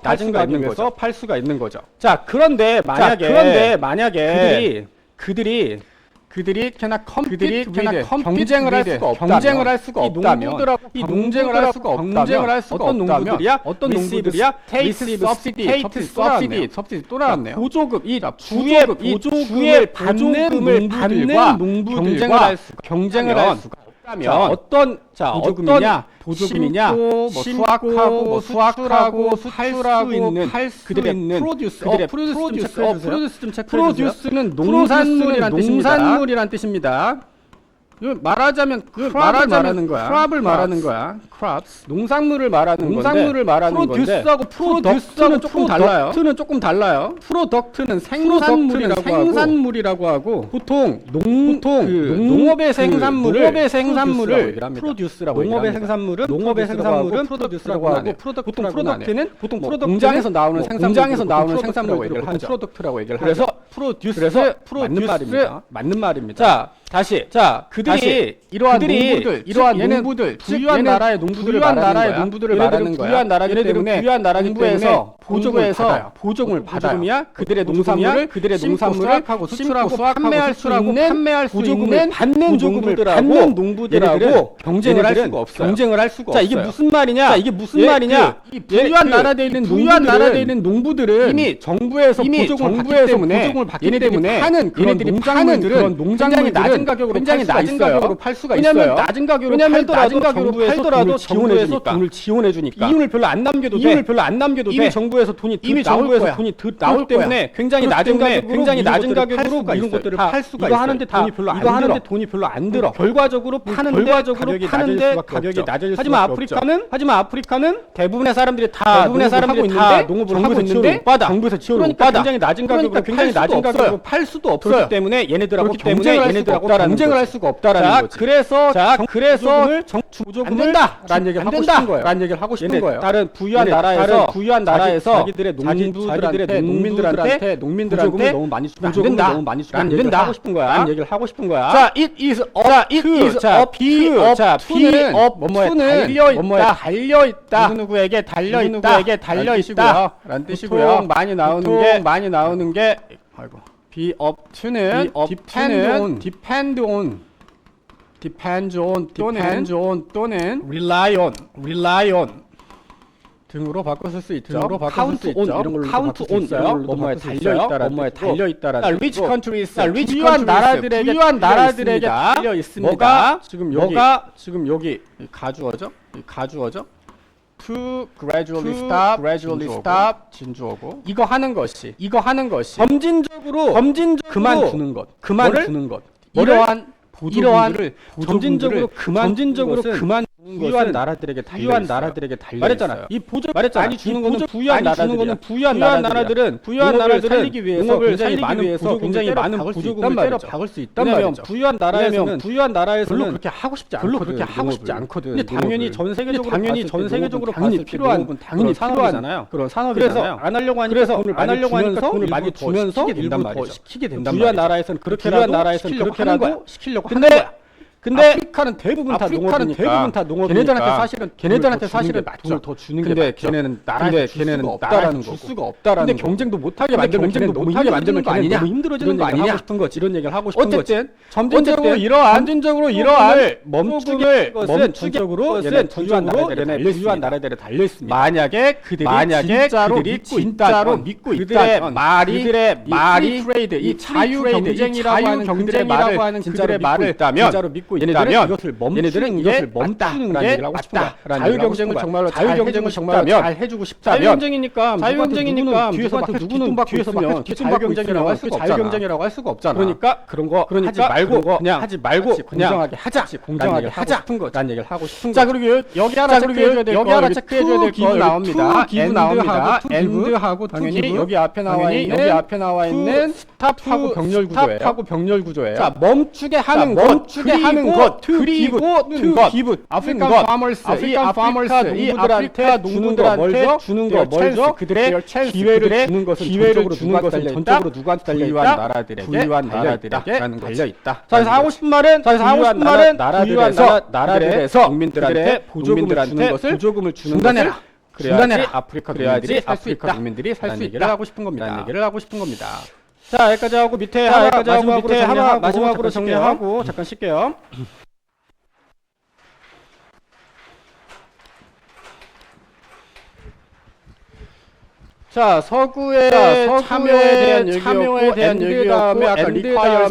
낮은 가격에서 팔 수가 있는 거죠. 자, 그런데 만약에 그들이 경쟁을 할 수가 없다면 어떤 농부들이야? receive subsidy 또 나왔네요. 보조금 주의 받는 농부들과 경쟁을 할 수가 없다면 어떤 보조금이냐? 수확하고 수출하고 팔 수 있는 프로듀스는 농산물이란 뜻입니다. 말하자면 말하는 거야. crops 농산물을 말하는 건데 프로듀스하고 조금 달라요. 프로덕트는 생산물이라고 하고 보통 농업의 생산물을 프로듀스라고 농업의 생산물은
프로듀스라고 하고 프로덕트는 공장에서 나오는 생산물을 프로덕트라고 얘기를 하죠.
그래서 프로듀스 맞는 말입니다.
자,
다시 자 그들이 이러한 농부들 이러한 농부들 부유한 나라의 농부들을 말하는 거야. 부유한 나라기 때문에 부유한 나라기 때문에 보조금을 받아요. 보조금이야 그들의 농산물을 수확하고 판매할 수 있는 받는 농부들하고 경쟁을 할 수가 없어요. 자 이게 무슨 말이냐? 이 부유한 나라에 있는 농부들은 이미 정부에서 보조금을 받기 때문에 파는 그런 농작물들은 굉장히 낮은 가격으로 팔 수가 있어요. 왜냐면 낮은 가격으로 팔더라도 정부에서 돈을 지원해주니까 이윤을 별로 안 남겨도 돼. 이미 정부에서 돈이 나올 때문에 굉장히 낮은 가격으로 이런 것들을 팔 수가 있어요. 이거 하는데 돈이 별로 안 들어. 결과적으로 파는데 가격이 낮을 수밖에 없죠. 하지만 아프리카는 대부분의 사람들이 다 농업을 하고 있는데 정부에서 지원을 못 받아. 굉장히 낮은 가격으로 팔 수도 없어요. 그렇기 때문에 얘네들하고 경쟁을 할 수가 없다라는 거지. 그래서 보조금을 안 된다라는 얘기를 하고 싶은 거예요. 다른 부유한 나라에서 자기들의 농민들한테 보조금을 너무 많이 주면 안 된다. 하고 싶은 거야. 라는 얘기를 하고 싶은 거야. 자, it is up to는 뭐뭐에 달려있다. 누구에게 달려있다. 라는 뜻이고요. 많이 나오는 게 be up to는 depend on 또는 rely on 등으로 바꿔 쓸 수 있죠. count on 이런 걸로 count on 있어요. 뭐뭐에 달려있다라는 rich countries 부유한 나라들에게 달려 있습니다. 지금 여기 가주어죠. to gradually stop 진주어고 이거 하는 것이 점진적으로 그만두는 것 이러한 보조금들을 점진적으로 그만 부유한 나라들에게 달렸잖아요. 이 보조 많이 주는 거는 부유한 나라들은 살리기 위해서 굉장히 많은 보조금을 때려 박을 수 있단 말이죠. 부유한 나라에서는 별로 그렇게 하고 싶지 않거든. 근데 당연히 전 세계적으로 봤을 때 필요한 당연히 산업이잖아요. 그런 산업이잖아요. 그래서 안 하려고 하니까 돈을 많이 주면서 일부 더 시키게 된단 말이죠. 부유한 나라에서는 그렇게라도 시키려고 하는 거야. 근데 아프리카는 대부분 다 농업이니까 걔네들한테 사실은 돈을 더 주는 게 맞죠. 걔네는 나라에 줄 수가 없다라는 근데 경쟁도 못하게 만들면 걔네는 너무 힘들어지는 거 아니냐? 너무 힘들어지는 거 아니냐? 이런 얘기를 하고 싶은 거지. 어쨌든 점진적으로 이러한 멈추게 전적으로 부유한 나라들에 달려 있습니다. 만약에 그들이 진짜로 믿고 있다면 그들의 말이 이 자유 경쟁이라고 하는 그들의 말을 진짜로 믿고 있다면 이것을 멈추는 게 맞다. 자유 경쟁을 정말로 잘 해주고 싶다면 자유 경쟁이니까 누구는 뒤에서 막 자유 경쟁이라고 할 수가 없잖아. 그러니까 그런 거 하지 말고 공정하게 하자. 라는 얘기를 하고 싶은 거. 자 그리고 여기 하나 체크해줘야 될 거 기부 나옵니다. end하고 당연히 여기 앞에 나와 있는 스탑하고 병렬 구조예요. 자 멈추게 하는 것 그리고 give 아프리칸 파머스 이 아프리카 농부들한테 주는 거 먼저 그들의 기회를 주는 것은 전적으로 누구한테 부유한 나라들에게 달려 있다. 자 그래서 하고 싶은 말은 부유한 나라들에서 국민들한테 보조금을 주는 것을 중단해라. 아프리카 국민들이 살 수 있다. 하고 싶은 겁니다. 자 여기까지 하고 밑에 마지막으로 정리하고 잠깐 쉴게요. 자 서구의 참여에 대한 얘기였고 아까 require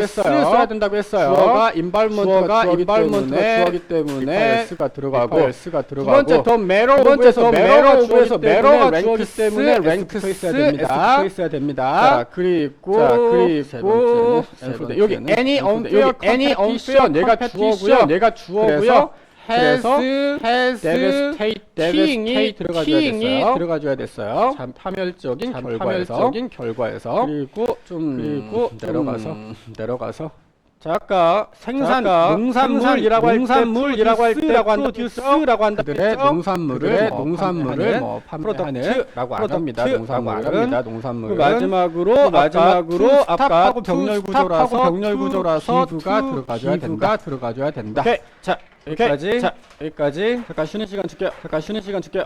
써야 된다고 했어요. 주어가 involvement가 주어기 때문에 S가 들어가고 두 번째 더 matter 주어가 주어기 때문에 ranks 있어야 됩니다. 자 그리고 세 번째는 여기 any unfair 내가 주어고요. has devastating 들어가줘야 됐어요. 파멸적인 결과에서 그리고 좀 내려가서 자, 아까 생산, 농산물이라고 할 때 프로듀스라고 한다.
그들의 농산물을 뭐 판매하는라고 안 합니다. 농산물은
마지막으로 아까 병렬 구조라서
기부가 들어가줘야 된다.
오케이. 자, 여기까지. 잠깐 쉬는 시간 줄게요.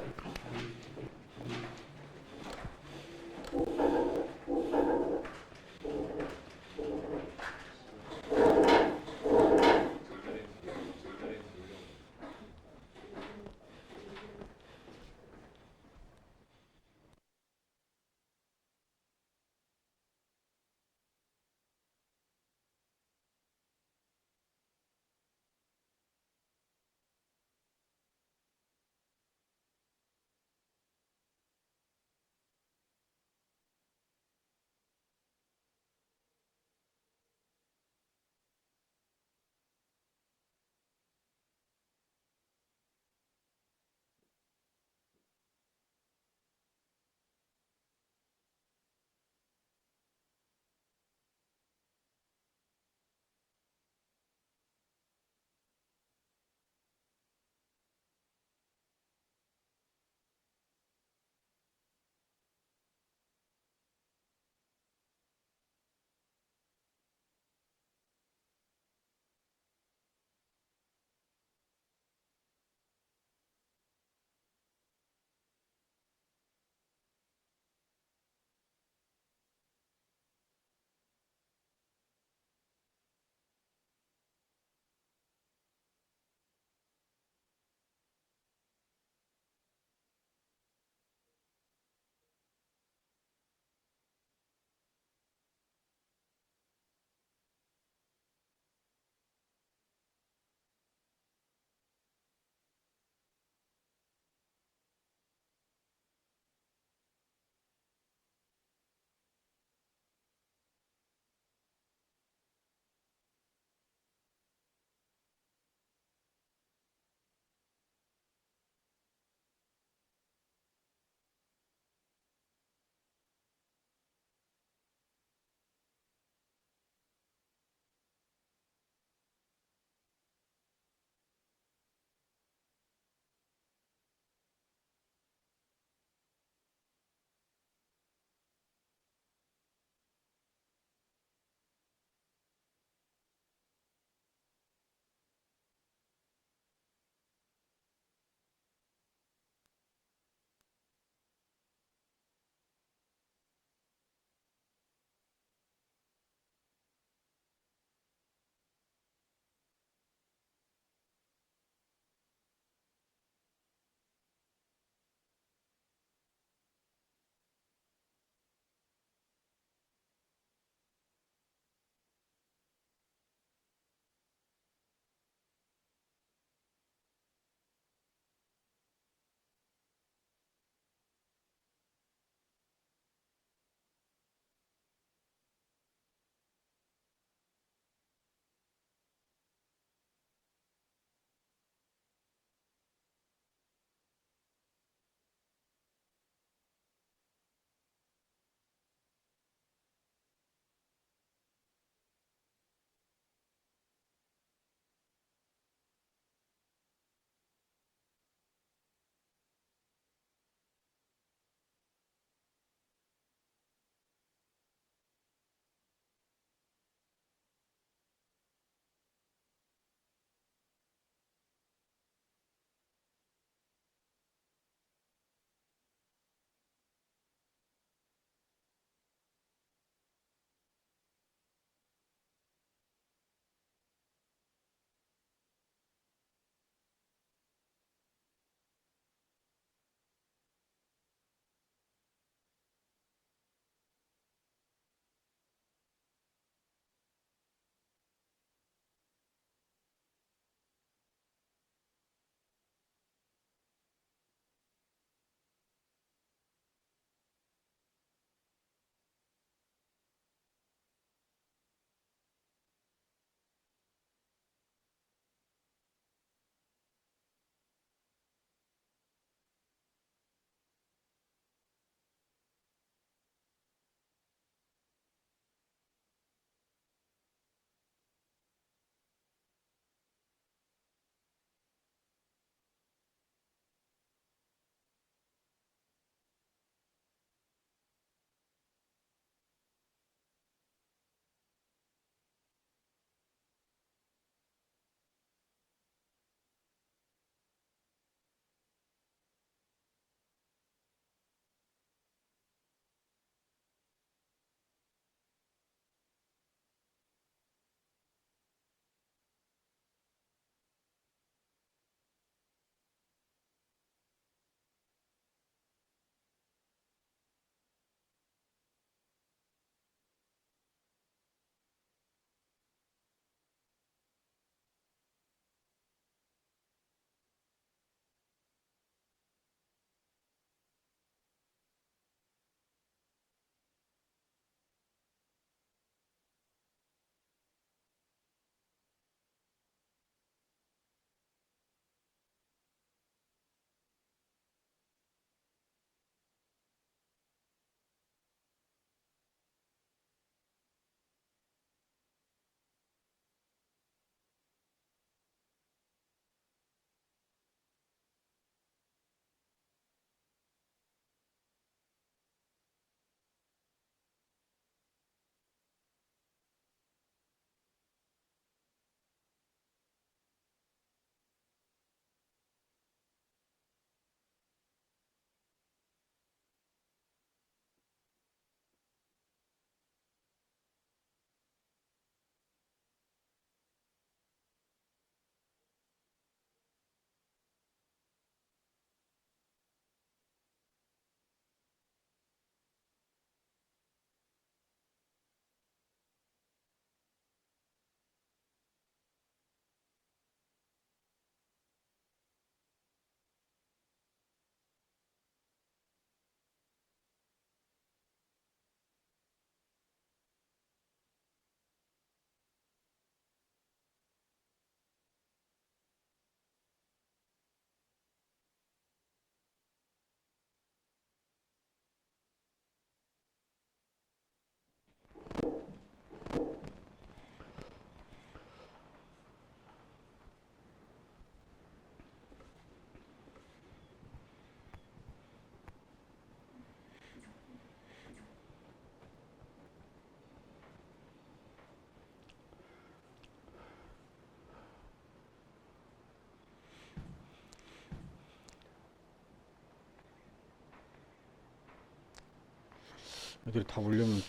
애들이 다 몰려면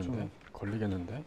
좀 걸리겠는데.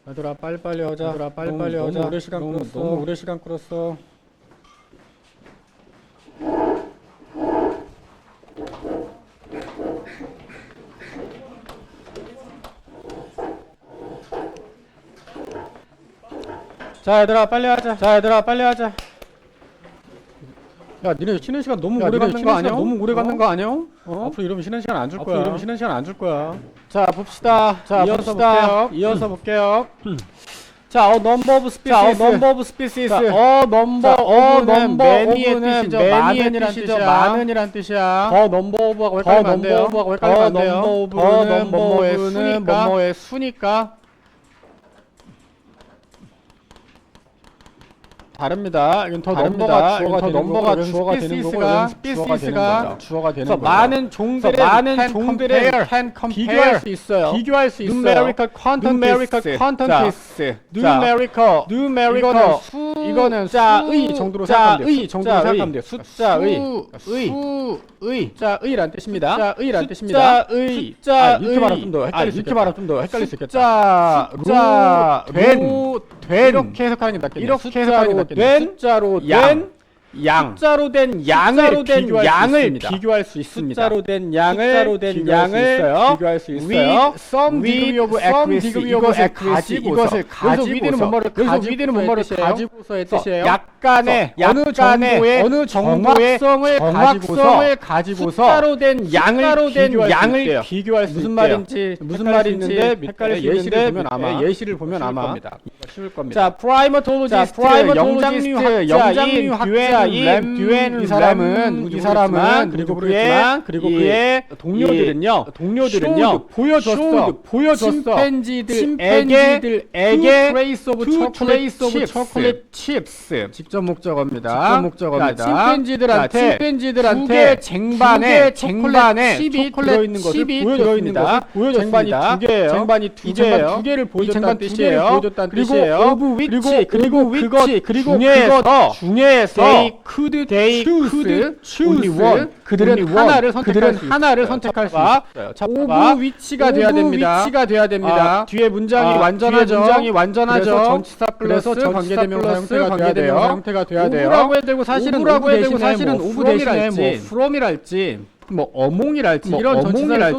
얘들아 빨리빨리 하자. 얘들아 빨리빨리 하자. 너무 오래 시간 끌었어. 너무 오래 시간 끌었어. 자 얘들아 빨리 하자. 자 얘들아 빨리 하자. 야 니네 쉬는 시간 너무 오래 갖는 거 아니야? 너무 오래 갖는 거 아니야? 앞으로 이러면 쉬는 시간 안 줄 거야. 이러면 쉬는 시간 안 줄 거야. 자 봅시다. 자 이어서 볼게요. 이어서 볼게요. 자, number of species. 자, number of species. number many의 뜻이죠. 많은이란 뜻이죠. 많은이란 뜻이야. number of하고 헷갈리면 안 돼요. number of하고 헷갈리면 안 돼요. number of는 뭐뭐의 수니까. 다릅니다. 이건 더 넘버가 주어가 되는 거고, 스피시스가 주어가 되는 거예요. 많은 종들은 비교할 수 있어요. 비교할 수 있어요. numerical quantities. numerical 이거는 숫자의 정도로 생각하면 돼요. 숫자의 숫자의란 뜻입니다. 숫자의란 뜻입니다. 이렇게 말하면 좀 더 헷갈릴 수 있겠다. 숫자로 된 이렇게 해석하는 게 낫겠네요. 이렇게 해석하는 게 낫겠네요. 숫자로 된 숫자로 된 양을 비교할 수 있습니다. 숫자로 된 양을 비교할 수 있어요. With some degree of accuracy. 이것을 가지고서 위드는 뭐뭐를 가지고서의 뜻이에요. 약간의 어느 정도의 정확성을 가지고서 숫자로 된 양을 비교할 수 있대요. 무슨 말인지 예시를 보면 아마 쉬울 겁니다. 자, primatologist 영장류 학자인 듀엔 이 사람은 그리고 그의 동료들은요 보여줬어 침팬지들에게 two trays of chocolate chips 직접 목적어입니다. 침팬지들한테 두 개 쟁반에 초콜릿 들어있는 것을 보여줬습니다. 쟁반이 두 개를 보여줬다는 뜻이에요. 그리고 그것 중에서 they could choose 그들은 하나를 선택할 수 있어요. 오브 위치가 돼야 됩니다. 뒤에 문장이 완전하죠. 전치사 플러스 관계대명사 형태가 돼야 돼요. 오브라고 해야 되고 사실은 오브 대신에 뭐 from이랄지 뭐 어몽이랄지 이런 전치사를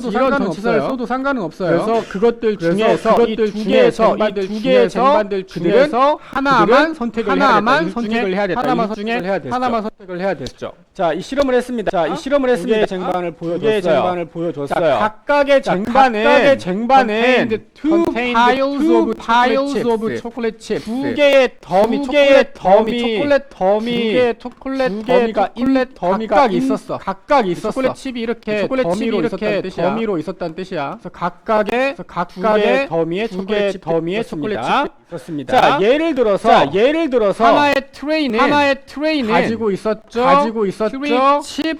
써도 상관은 없어요. 그래서 그것들 중에서 이 두 개의 쟁반들 중에서 하나만 선택을 해야 됐죠. 자, 이 실험을 했습니다. 두 개의 쟁반을 보여줬어요. 각각의 쟁반에 two piles of chocolate chips 두 개의 더미가 있었어. 칩이 이렇게 더미로 있었다는 뜻이야. 그래서 각각의 더미에 초콜릿 칩이 있었습니다. 자, 예를 들어서 하나의 트레이는 가지고 있었죠. 칩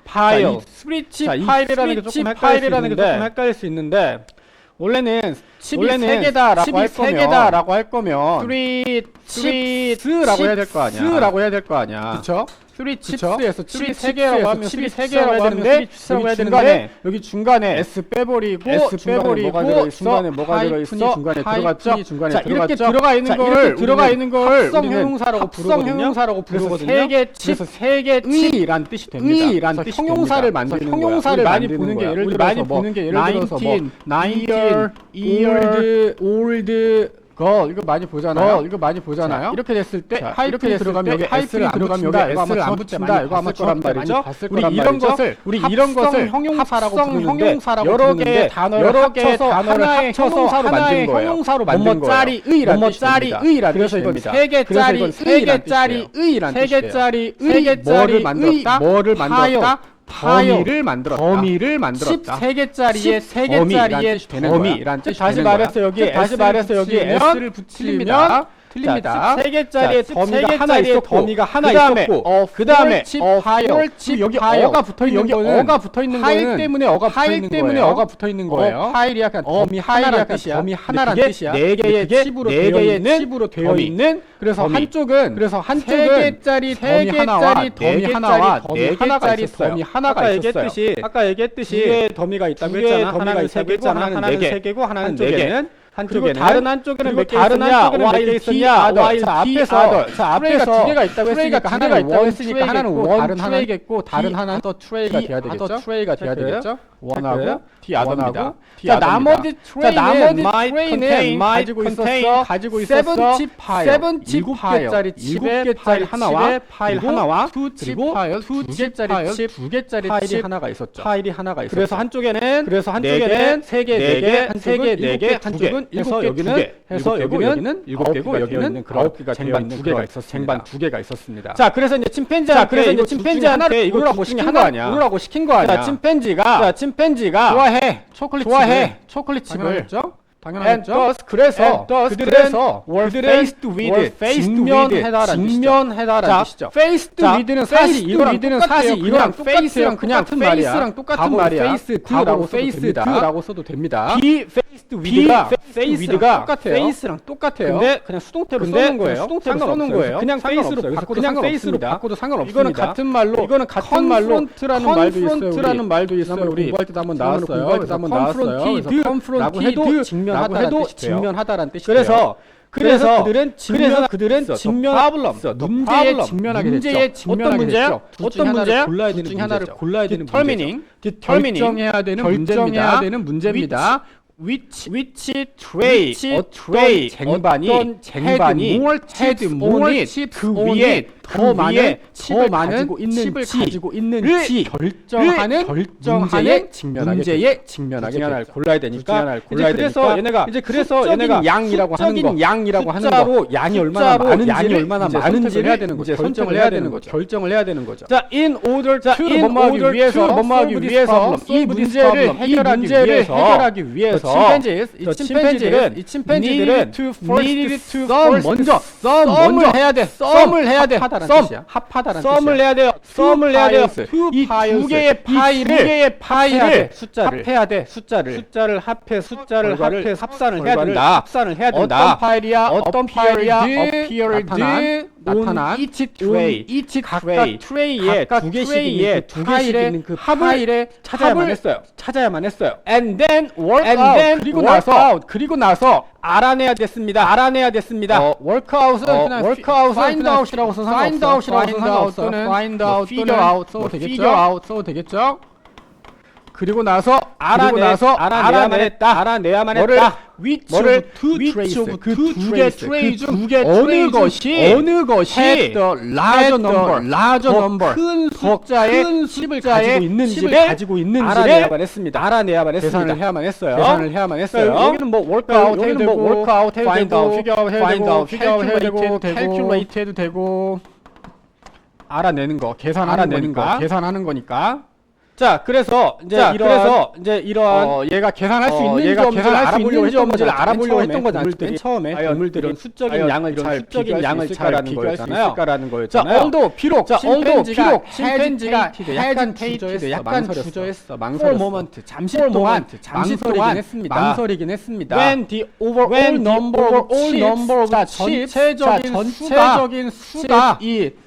파일. 스프릿칩 파일이라는 게 조금 헷갈릴 수 있는데 원래는 칩이 세 개다라고 할 거면 스프릿칩스라고 해야 될 거 아니야. 그렇죠? 칩스에서 칩이 세 개라고 하면 해야 되는데 여기 중간에 S 빼버리고 중간에 뭐가 들어있어? 중간에 들어갔죠? 자, 이렇게 들어가 있는 걸 합성 형용사라고 부르거든요. 그래서 세계의란 뜻이 됩니다. 그래서 형용사를 만드는 거야. 우리 많이 보는 게 예를 들어서 뭐 19 old girl 이거 많이 보잖아요. 이렇게 됐을 때 하이픈이 들어가면 여기 S를 안 붙인다. 이거 아마 거란 말이죠. 우리 이런 것을 형용사라고 부르는데 여러 개의 단어를 합쳐서 하나의 형용사로 만든 거예요. 뭐뭐짜리의란 뜻입니다. 그래서 이건 세 개짜리의란 뜻이에요. 뭐를 만들었다? 더미를 만들었다. 칩 3개짜리의 더미란 뜻이 다시 말해서 여기 S를 붙이면 틀립니다. 칩 3개짜리의 더미가 하나 있었고 그 다음에 여기 어가 붙어있는 거는 파일 때문에 어가 붙어있는 거예요. 파일이야 그냥 더미 하나란 뜻이야. 네 개의 칩으로 되어 있는 그래서 한쪽은 3개짜리 더미 하나와 4개짜리 더미 하나가 있었어요. 아까 얘기했듯이 두 개의 더미가 있다고 했잖아. 하나는 3개고 하나는 4개. 한쪽에는
다른 한쪽에는 몇 개
다른
있었냐?
한쪽에는 몇 개 있었냐?
while
자,
T
앞에서
other. 자,
트레이가
앞에서
두 개가 있다고
트레이가
했으니까
두
하나는
개가 있다고
원
했으니까
트레이겠고,
하나는
다른
원
하나는
트레이겠고 다른
T
하나는
other 트레이가 돼야 되겠죠?
other 트레이가 돼야
체크예요?
되겠죠?
체크예요?
원하고 T other입니다.
원하고
T
자,
other입니다.
나머지
자, 나머지
might
트레이는 가지고 있었어. 가지고 있었어.
70 파일
70
7개짜리 칩에
7개짜리
파일 하나와
파일
그리고
하나와
그리고
파일
두
2개짜리
파일,
칩 2개짜리
파일이
칩
하나가 있었죠.
파일이 하나가 있었죠.
그래서 한쪽에는
그래서
한쪽에는 3개, 4개,
한쪽은
4개,
4개,
한쪽은
해서
7개,
여기는
2개, 해서 여기는
7개고 여기는 9개가
쟁반
되어
2개가
있는
있었습니다.
쟁반 2개가 있었습니다.
자, 그래서 이제 침팬지한테 이거
고르라고
시킨
시킨
거
거
아니야?
아니야?
고르라고 시킨 거 아니야? 자, 침팬지가
좋아해. 초콜릿
좋아해.
초콜릿 칩을.
당연하겠죠?
당연하겠죠?
And thus, 그래서
그들은 faced with
직면해다라는 뜻이죠.
faced
자,
with는
faced
이거랑
사실 이거랑
face랑
그냥
똑같은
face랑 똑같은
과거
말이야.
face
과거
라고
face
써도 됩니다.
라고 써도 됩니다.
be faced with가
face랑 똑같아요.
face랑 똑같아요.
근데 그냥 수동태로
근데
써는 거예요.
수동태로
써는
써는 거예요.
그냥
상관없어요.
face로
그래서
바꿔도
그냥
상관없습니다.
face로 바꿔도 상관없습니다.
이거는 같은 말로
confront라는 말도 있어요.
confront라는 말도 있어요.
우리 공부할 때도 한번 나왔어요.
공부할 때도 한번 나왔어요.
confronted
해도 직면하다라는 뜻이에요. 그래서 그들은 문제에 직면하게 됐죠. 어떤 문제야? 어떤 문제야? 둘 중에 하나를 골라야 되는 문제죠.
결정해야 되는 문제입니다. which tray, 어떤 쟁반이 more chips 그 위에 더 많은 칩을 가지고 있는지 결정하는 문제에 직면하게
골라야 되니까
그래서 얘네가
수적인 양이라고 하는 거
양이 얼마나 많은지를 해야 되는 거죠. 결정을 해야 되는 거죠.
자, in order to
넘어가기 위해서 이 문제를 해결하기 위해서 이 침팬지들은 먼저 썸을 해야 돼. 합하다라는 뜻이야. 이 두 개의 파일을 합해야 돼. 숫자를 합산을 해야 된다. 어떤 파일이야? appeared 나타난 each tray. 각각 트레이에 두 개씩 있는 그 파일에 찾아야만 했어요.
and then
그리고 나서
알아내야 됐습니다.
workout은 그냥 find out이라고 써서 상관없어요. find out figure out 써도 되겠죠. 그리고 나서
알아내야만 했다.
which of 그 두 개 트레이 중 어느 것이 had the larger number 큰 숫자의 칩을 가지고 있는지를
알아내야만 했습니다.
계산을 해야만 했어요.
여기는 뭐 workout 해도 되고
find out figure 해도 되고 calculate 해도 되고 알아내는 거 계산하는 거니까.
자, 그래서 이제 이러한
얘가 계산할 수 있는지 없는지를 알아보려고 했던 거잖아요.
처음에 동물들은 수적인 양을 잘 비교할 수 있을까라는 거였잖아요.
자, although 비록 침팬지가
hesitated,
약간 주저했어. 잠시 동안 망설이긴 했습니다.
When the overall number of
전체적인 수가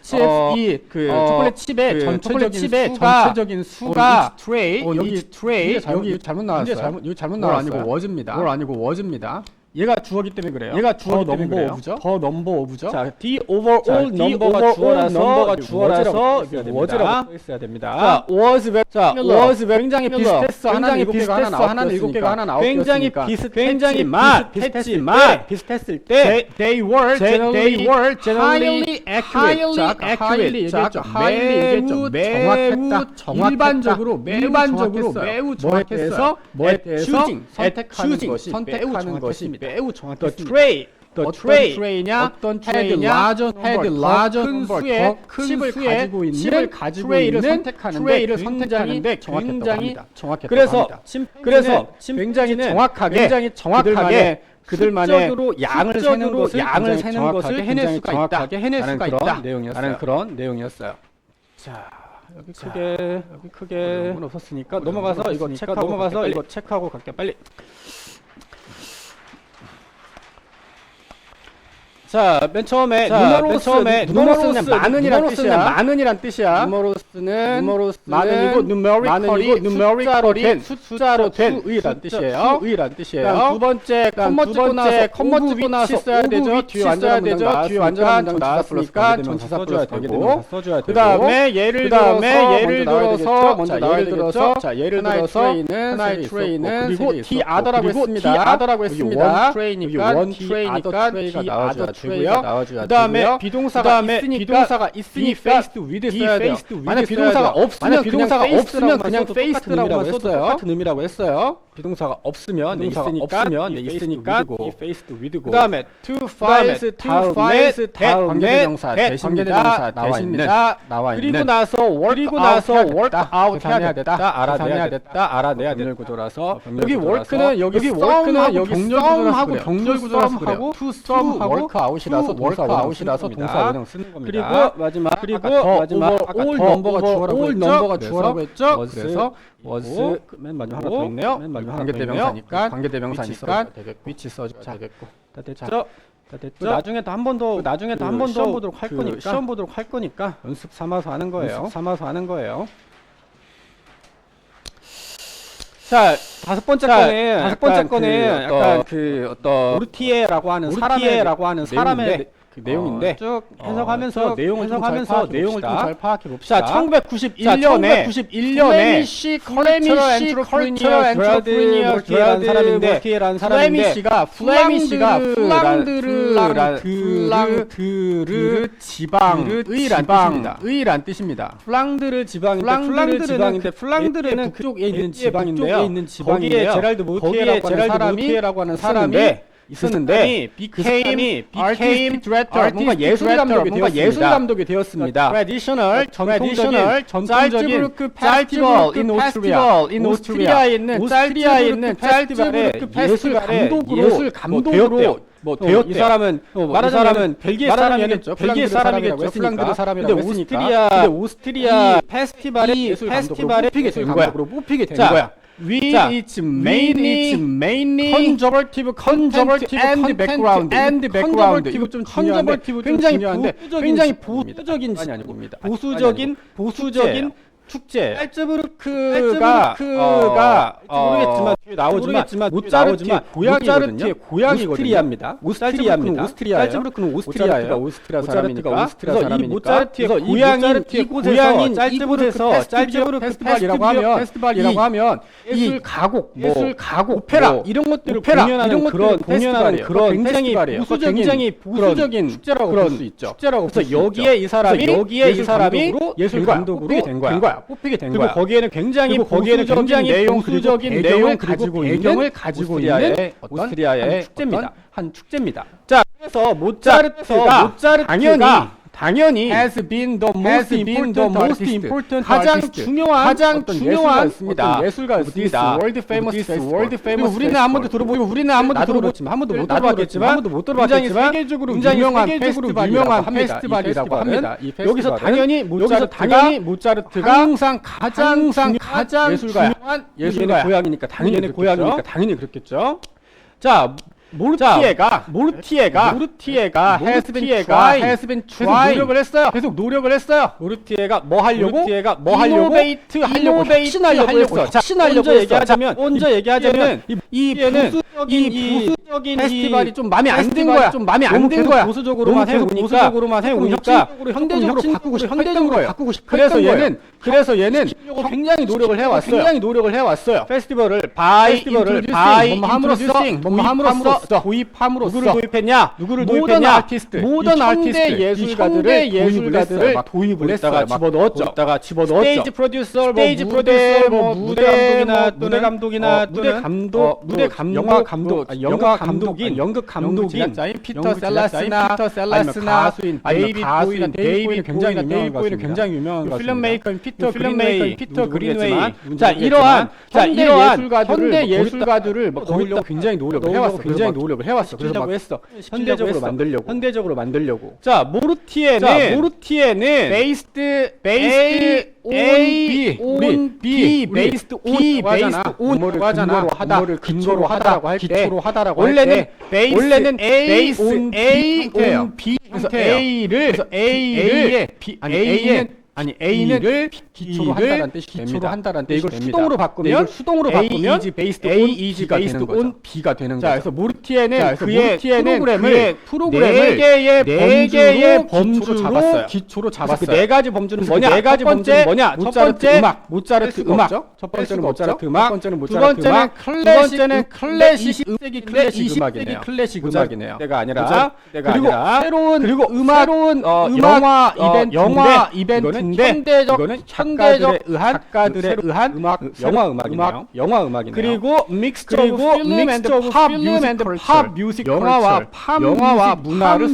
초콜릿 칩의 전체적인 수가 여기 잘못 나왔어요. 이거 잘못 나왔어요. 뭘 아니고 was입니다. 얘가 주어기 때문에 그래요. 더 넘버 오브죠.
자, the overall number가 주어라서 was라고 써야 됩니다.
자, was 굉장히 비슷했어. 하나는 7개가 하나는 9개였으니까.
비슷했지만 비슷했을 때
they were generally accurate. 매우 정확했다. 매우 정확했어요. 선택하는 것이 매우 정확했습니다.
the tray냐
어떤 트레이냐 큰 수의 칩을 가지고 있는 트레이를 선택하는데 굉장히 정확했다고
그래서
합니다. 굉장히 정확하게 그들만의
수적으로 양을 세는 것을
해낼 수가 있다.
라는 그런 내용이었어요.
자, 여기
크게
내용은 없었으니까
넘어가서 이거 체크하고 갈게요. 빨리. 자, 맨 처음에 누머로스는 많은이란 뜻이야. 누머로스는 많은이고 numerically 숫자로 된 수의란 뜻이에요. 두 번째 컴머 찍고 나서 써야 되죠. 뒤에 완전한 문장 나왔으니까 전치사 써줘야 되고. 그다음에 예를 들어서 하나의 트레이는 그리고 the other라고 했습니다. 원 트레이니까 the other 트레이가 그다음에 비동사가 있으니까 be 써야 돼요. 만약 비동사가 없으면 그냥 face라고만 써도 똑같은 의미라고 했어요. 비동사가 없으면 있으니까 be faced with고 그다음에 to files 관계대명사 대신대명사 나와 있는 그리고 나서 work out 해야 됐다 알아내야 됐다 오늘 구조라서 여기 work는 여기 썸하고 병렬 구조라서 그래요. to work out이라서 동사 원형 쓰는 겁니다. 그리고 마지막 all 넘버가 주어라고 했죠. 그래서 was 맨 마지막 하나 더 있네요. 관계대명사니까 which 써줘야 되겠고 다 됐죠? 나중에 또 한 번 더 시험 보도록 할 거니까 연습 삼아서 하는 거예요. 자, 다섯 번째 거는 약간 어떤 오르티에라고 하는 사람의 그 내용인데 쭉 해석하면서 내용을 좀 잘 파악해 봅시다. 자, 1991년에 플레미시 컬처럴 엔트로프리니어라는 사람인데 플랑드르 지방의란 뜻입니다. 플랑드르 지방인데 플랑드르는 그쪽에 있는 지방인데요. 거기에 제랄드 모티에라고 하는 사람이 있었는데 became artistic director 뭔가 예술 감독이 되었습니다. traditional 전통적인 페스티벌 in 오스트리아에 있는 예술 감독으로 되었대요. 이 사람은 말하자면 벨기에 사람이겠죠. 플랑드르 사람이라고 했으니까. 근데 오스트리아 페스티벌의 감독으로 뽑히게 된 거야. With its mainly conservative and background. 이거 좀 중요한데 굉장히 보수적인 축제. 살츠부르크가 모르겠지만 모차르트의 고향이거든요. 오스트리아예요. 살츠부르크는 오스트리아예요. 오스트리아 사람이니까. 그래서 이 모차르트의 고향인 살츠부르크 페스티벌이라고 하면 예술 가곡, 오페라 이런 것들을 공연하는 그런 굉장히 보수적인 축제라고 볼 수 있죠. 그래서 여기에 이 사람이 예술 감독으로 된 거야. 뽑히게 된 거야. 거기에는 굉장히 보수적인 내용을 가지고 있는 오스트리아의 한 축제입니다. 자, 그래서 모차르트가 당연히 has been the most important 가장 중요한 예술가였습니다. world famous. 우리는 한 번도 못 들어봤겠지만 굉장히 세계적으로 유명한 페스티벌이라고 합니다. 여기서 당연히 모차르트가 항상 가장 중요한 예술가야. 고향이니까 당연히 그렇겠죠. 자, 모르티에가 has been trying 계속 노력을 했어요. 모르티에가 뭐 하려고? 혁신하려고 했어. 먼저 얘기하자면 이 보수적인 페스티벌이 좀 마음에 안 든 거야. 보수적으로만 해오니까 현대적으로 바꾸고 싶어. 그래서 얘는 굉장히 노력을 해왔어요. 페스티벌을 함으로써 누구를 도입했냐? 모던 아티스트 예술가들을 도입을 했어요. 집어넣었죠. 스테이지 프로듀서, 무대 감독이나 영화 감독인 피터 셀라스나 가수인 데이비드 보이는 굉장히 유명한 필름메이커인 피터 그린웨이. 자, 이러한 현대 예술가들을 거기려고 굉장히 노력을 해왔어. 그래서 현대적으로 만들려고. 자, 모르티에는 based on B based on 뭐를 근거로 하다라고 할 때 원래는
베이스
A
형태예요.
on B
그래서
형태예요.
A를
그래서 A를
A를
기초로 한다는 뜻이 됩니다. 근데 이걸
됩니다.
수동으로 바꾸면
A is based
A
on
is
B가
based
되는 거죠.
on B가 되는
자,
거죠.
그래서 모르티에는
그의
프로그램을
네 개의
범주로
범주로
기초로
그래서
잡았어요.
그 네 가지 범주는
그래서
뭐냐?
네 가지 범주는 뭐냐? 첫 번째
음악,
모차르트
뺄
음악.
수가 없죠.
첫 번째는
뺄 수가
모차르트
없죠.
음악.
첫 번째는
두
모차르트
번째는
음악.
클래식,
두 번째는
클래식,
20세기
클래식
20세기
음악이네요.
클래식
모차르트
음악이네요.
때가 아니라
모차르트 때가
그리고
아니라
새로운
그리고
음악,
새로운
영화
영화
이벤트인데
이거는 현대적
작가들에 의한
음악
영화 음악이네요.
영화 음악이네요.
그리고 믹스처
그리고
팝 뮤직
영화와 문화를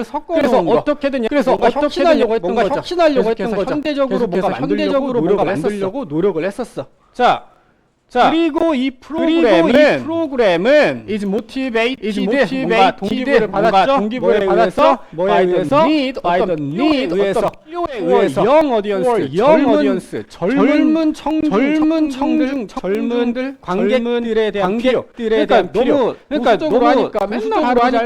섞어
그래서
놓은 거.
어떻게든
그래서
뭔가
혁신하려고 했던
뭔가
거죠.
혁신하려고 했던
계속해서
거죠.
현대적으로 뭔가
현대적으로
뭔가
뭔가
만들려고 노력을 했었어.
자,
그리고 이
프로그램은
is motivated
뭔가 동기부여를 받았죠.
동기부여를
뭐에
받았어?
의해서?
뭐에 의해서?
by the need,
의해서
어떤 필요에
for
의해서
young audience, 젊은 젊은 관객들에 대한 필요.
그러니까
너무
보수적으로 하니까
맨날
할아버지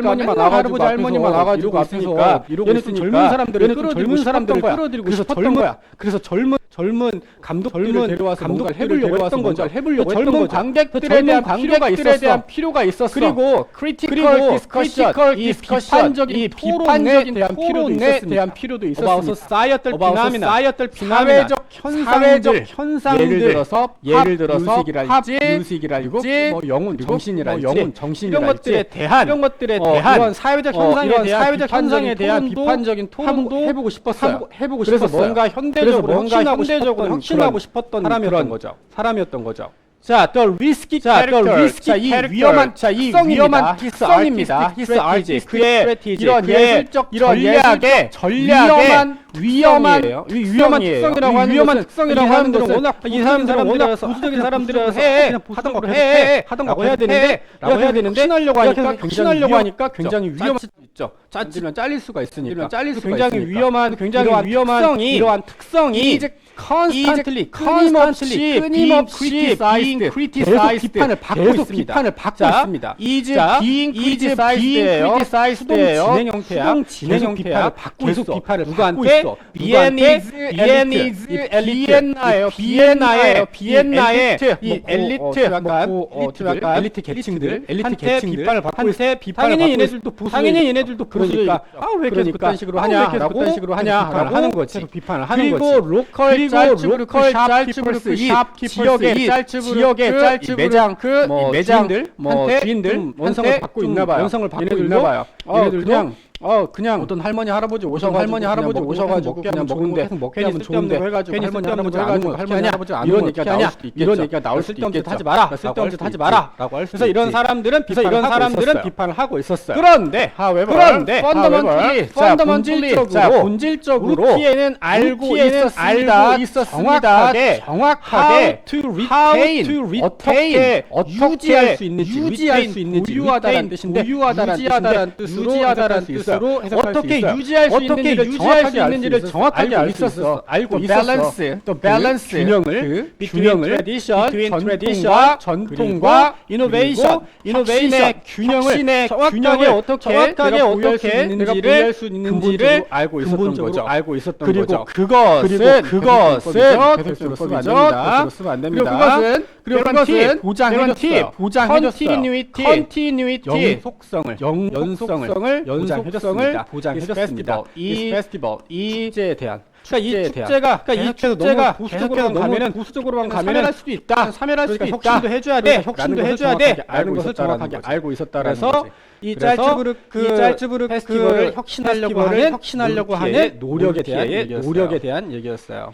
할머니만 와가지고
이러고
앞에서
있으니까
이러고
얘는
있으니까
젊은 사람들을
얘는
끌어들이고 싶었던 거야.
끌어들이고
그래서
싶었던 거야.
그래서 젊은 감독들을 데려와서
감독들을
해보려고 했던 거죠.
해보려고
젊은
했던 거죠.
관객들에 대한 필요가 있었어.
그리고
critical discussion,
이
비판적인 토론에 대한 필요도 있었습니다.
societal phenomena,
사회적 현상들,
예를 들어서 팝
뮤직이랄지
뭐 영혼 정신이랄지
이런 것들에 대한 이런 사회적 현상에 대한 비판적인 토론도
해보고 싶었어요.
그래서 뭔가 현대적으로 혁신하고 싶었던 사람이었던 거죠.
자, the risky character. 자, 이 위험한 특성입니다. His artist. 그의 이런 예술적 전략의 위험한 특성이라고 하는 것은
워낙
이 사람들은 워낙 보수적인 사람들이라서 하던가 해야 되는데 혁신하려고 하니까 굉장히 위험한
있죠. 짜지면 잘릴 수가 있으니까.
굉장히 위험한
이러한 특성이
constantly
끊임없이
criticized
비판을 받고 있습니다.
is being criticized예요.
수동 진행 형태야.
계속 비판을
누구한테?
비엔나의
엘리트 계층들 비판을 받고 있어.
당연히 얘네들도
그러니까 왜 계속 그딴 식으로 하냐라고 하는 거지.
비판을 하는 거지.
그리고 로컬 짤츠부르크 지역의
매장
주인들 원성을 받고 있나 봐요. 그냥 어떤 할머니 할아버지 오셔가지고 그냥 먹는데 괜히 쓸데없는 거 해가지고 할머니 할아버지 이런 얘기가 나올 수도 있겠죠.
하지 마라.
라고 할
그래서 이런 사람들은
비판을 하고 있었어요.
그런데 본질적으로
루티에는 알고 있었습니다. 정확하게 어떻게 유지할 수 있는지 유지하다는 뜻으로 해석할 수 있어요.
어떻게 유지할 수 있는지를 정확하게 알고 있었어.
밸런스 균형을 전통과 이노베이션 균형을 정확하게 어떻게 부여할 수 있는지를 알고 있었던 거죠. 그리고 그것은 계속 쓰면 안 됩니다. 그리고 그것은 보장해줬어요. 연속성을 보장해줬습니다. 이 축제에 대한 이 축제가 너무 보수적으로만 가면은 사멸할 수도 있다.
혁신도 해줘야 돼.
라는 것을 정확하게 알고 있었다라는 거지.
이 짤츠부르크
페스티벌을 혁신하려고 하는 노력에 대한 얘기였어요.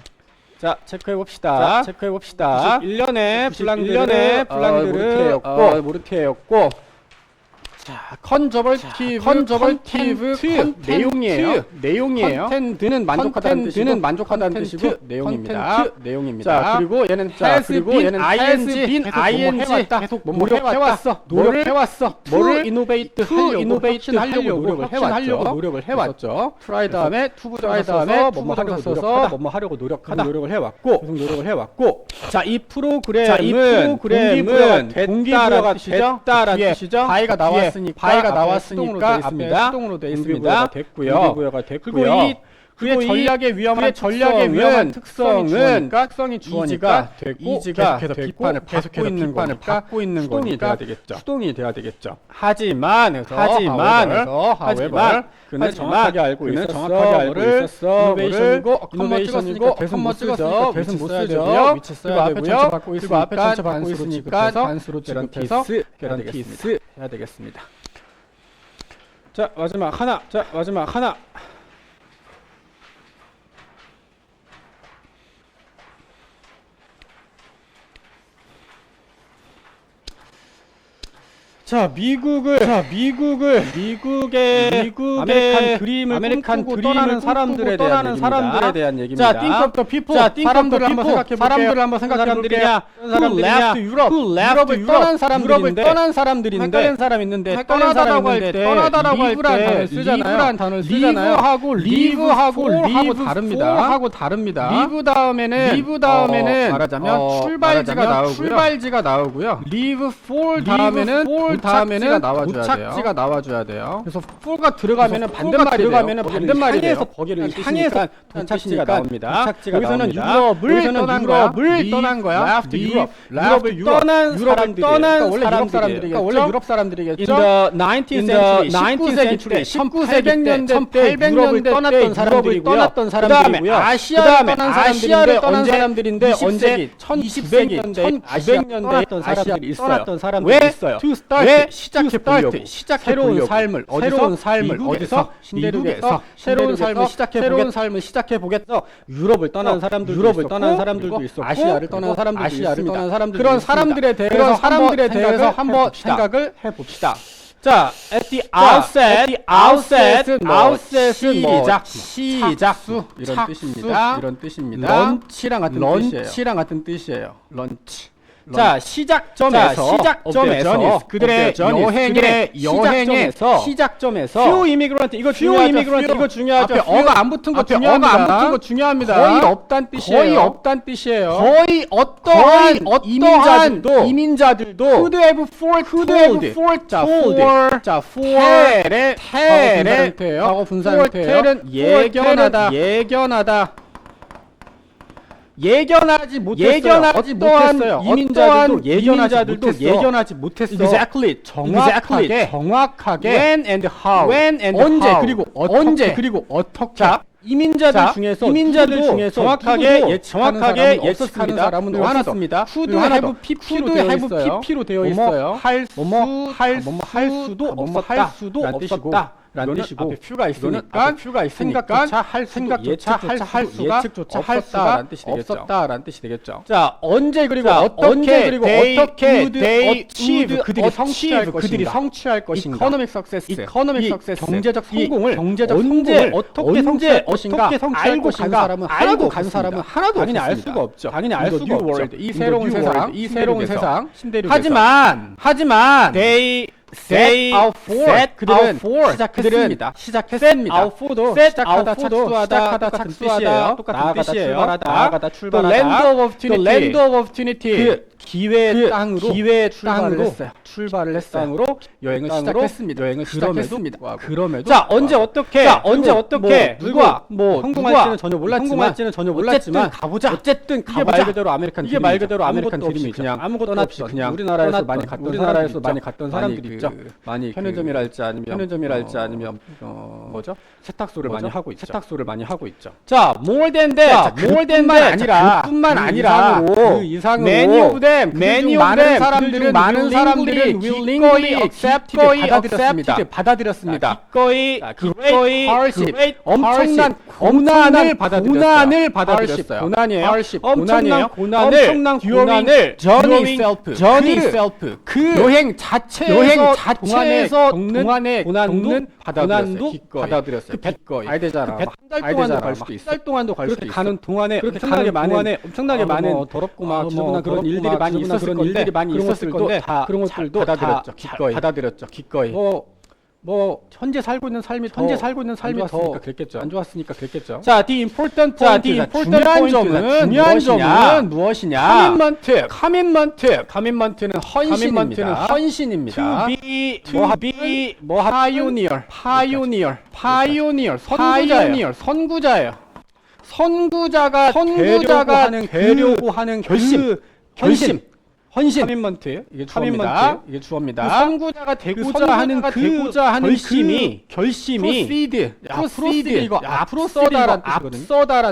자, 체크해 봅시다.
91년에 블랑드르
모르티에였고
컨저버티브 내용이에요. 컨텐츠는 만족하다는 뜻이고 내용입니다. 자, 그리고 얘는 has been ing 계속 뭐뭐 해왔어. 뭐를 innovate 하려고 노력을 해왔죠. try 다음에 to 부정사 써서 뭐뭐 하려고 노력을 해왔고. 자, 이 프로그램은 동기부여가 됐다라는 뜻이죠. 바이가 나왔으니까 앞에 수동으로 되어 있습니다. 동기부여가 됐고요. 그의 전략의 위험한 특성은 특성이 주어니까 이지가 계속해서 비판을 받고 있는 거니까 수동이 돼야 되겠죠. 하지만 그는 정확하게 알고 있었어. 이노베이션이고 계속 못 쓰죠. 위치 써야 되고요. 그리고 앞에 전체 받고 있으니까 단수로 취급해서 개런티스 해야 되겠습니다. 자, 마지막 하나. 자, 미국의 아메리칸 드림을 떠나는 사람들에 대한 얘기입니다.
자, think of the people. 사람들을 한번 생각해볼게요. 유럽을 떠난 사람들인데 헷갈리는 사람 있는데 떠나다라고 할 때 리브라는 단어를 쓰잖아요. 리브하고 다릅니다. 리브 다음에는 말하자면 출발지가 나오고요. 리브 for 다음에는 도착지가 나와줘야 돼요. 그래서 for가 들어가면은 반대말이 돼요. 거기를 향해서 도착지가 나옵니다. 여기서는 유럽을 떠난 거야. 유럽을 떠난 사람들이겠죠. 원래 유럽 사람들이겠죠. In the 19th century 1800년대 때 유럽을 떠났던 사람들이고요. 아시아를 떠난 사람들인데 언제 1900년대 아시아를 떠났던 사람들이 있어요. 왜 새로운 삶을 어디서 미국에서 새로운 삶을 시작해 보겠어. 유럽을 떠난 사람들도 있었고 아시아를 떠난 사람들도 있습니다. 그런 사람들에 대해서 한번 생각을 해봅시다. 자, at the outset은 시작 이런 뜻입니다. 런치랑 같은 뜻이에요. 런치. 자, 시작점에서 그들의 여행의 시작점에서 few immigrant 이거 중요하죠. 앞에 어가 안 붙은 거 중요합니다. 거의 없단 뜻이에요. 거의 어떠한 이민자들도 could have foretold. 자, for의 과거 분사 형태예요. 예견하지 못했어요. 이민자들도 예견하지 못했어. Exactly. 정확하게. When and how. 언제 그리고 어떻게. 자, 이민자들 중에서 정확하게 예측하는 사람은 없었습니다. Could have PP로 되어 있어요. 할 수도 없었다. 라는 뜻이고 앞에 퓨가 있으니까 생각조차 할 수가 없었다라는 뜻이 되겠죠. 자, 언제 그리고 어떻게 그들이 성취할 것인가. 이코노믹 석세스 경제적 성공을 언제 어떻게 성취할 것인가 알고 간 사람은 하나도 당연히 알 수가 없죠. 이 새로운 세상 하지만 그들은 시작했습니다. 시작하다 착수하다 똑같은 뜻이에요. 나아가다 출발하다. The land of opportunity. 기회의 땅으로 출발을 했어요. 땅으로 여행을 시작했습니다. 그럼에도 자, 언제 어떻게 누가 성공할지는 전혀 몰랐지만 가보자. 이게 말 그대로 아메리칸 드림이죠. 그냥 아무것도 없이 그냥 우리나라에서 많이 갔던 사람들이 있죠. 많이 편의점이랄지 아니면 뭐죠? 세탁소를 많이 하고 있죠. 자, more than that. 그뿐만 아니라 그 이상으로
many of them, 많은 사람들은 willingly 받아들였습니다. 기꺼이 엄청난 고난을 받아들였어요. 고난이에요. 엄청난 고난을 journey self 그 여행 자체에서 겪는 고난도 받아들였어요. 기꺼이. 알 되잖아. 한 달 동안도 갈 수도 있어. 가는 동안에 엄청나게 많은 더럽고 막 지저분한 그런 일들이 많이 있었을 건데 그런 것들도 받아들였죠. 기꺼이. 뭐 현재 살고 있는 삶이 더 안 좋았으니까 그랬겠죠. 자, the important point, 중요한 점은 무엇이냐? commitment는 헌신입니다. to be pioneer, 선구자가 되려고 하는 결심. 커밋먼트예요. 이게 주어입니다. 선구자가 되고자 하는 결심이 proceed 이거 앞서다란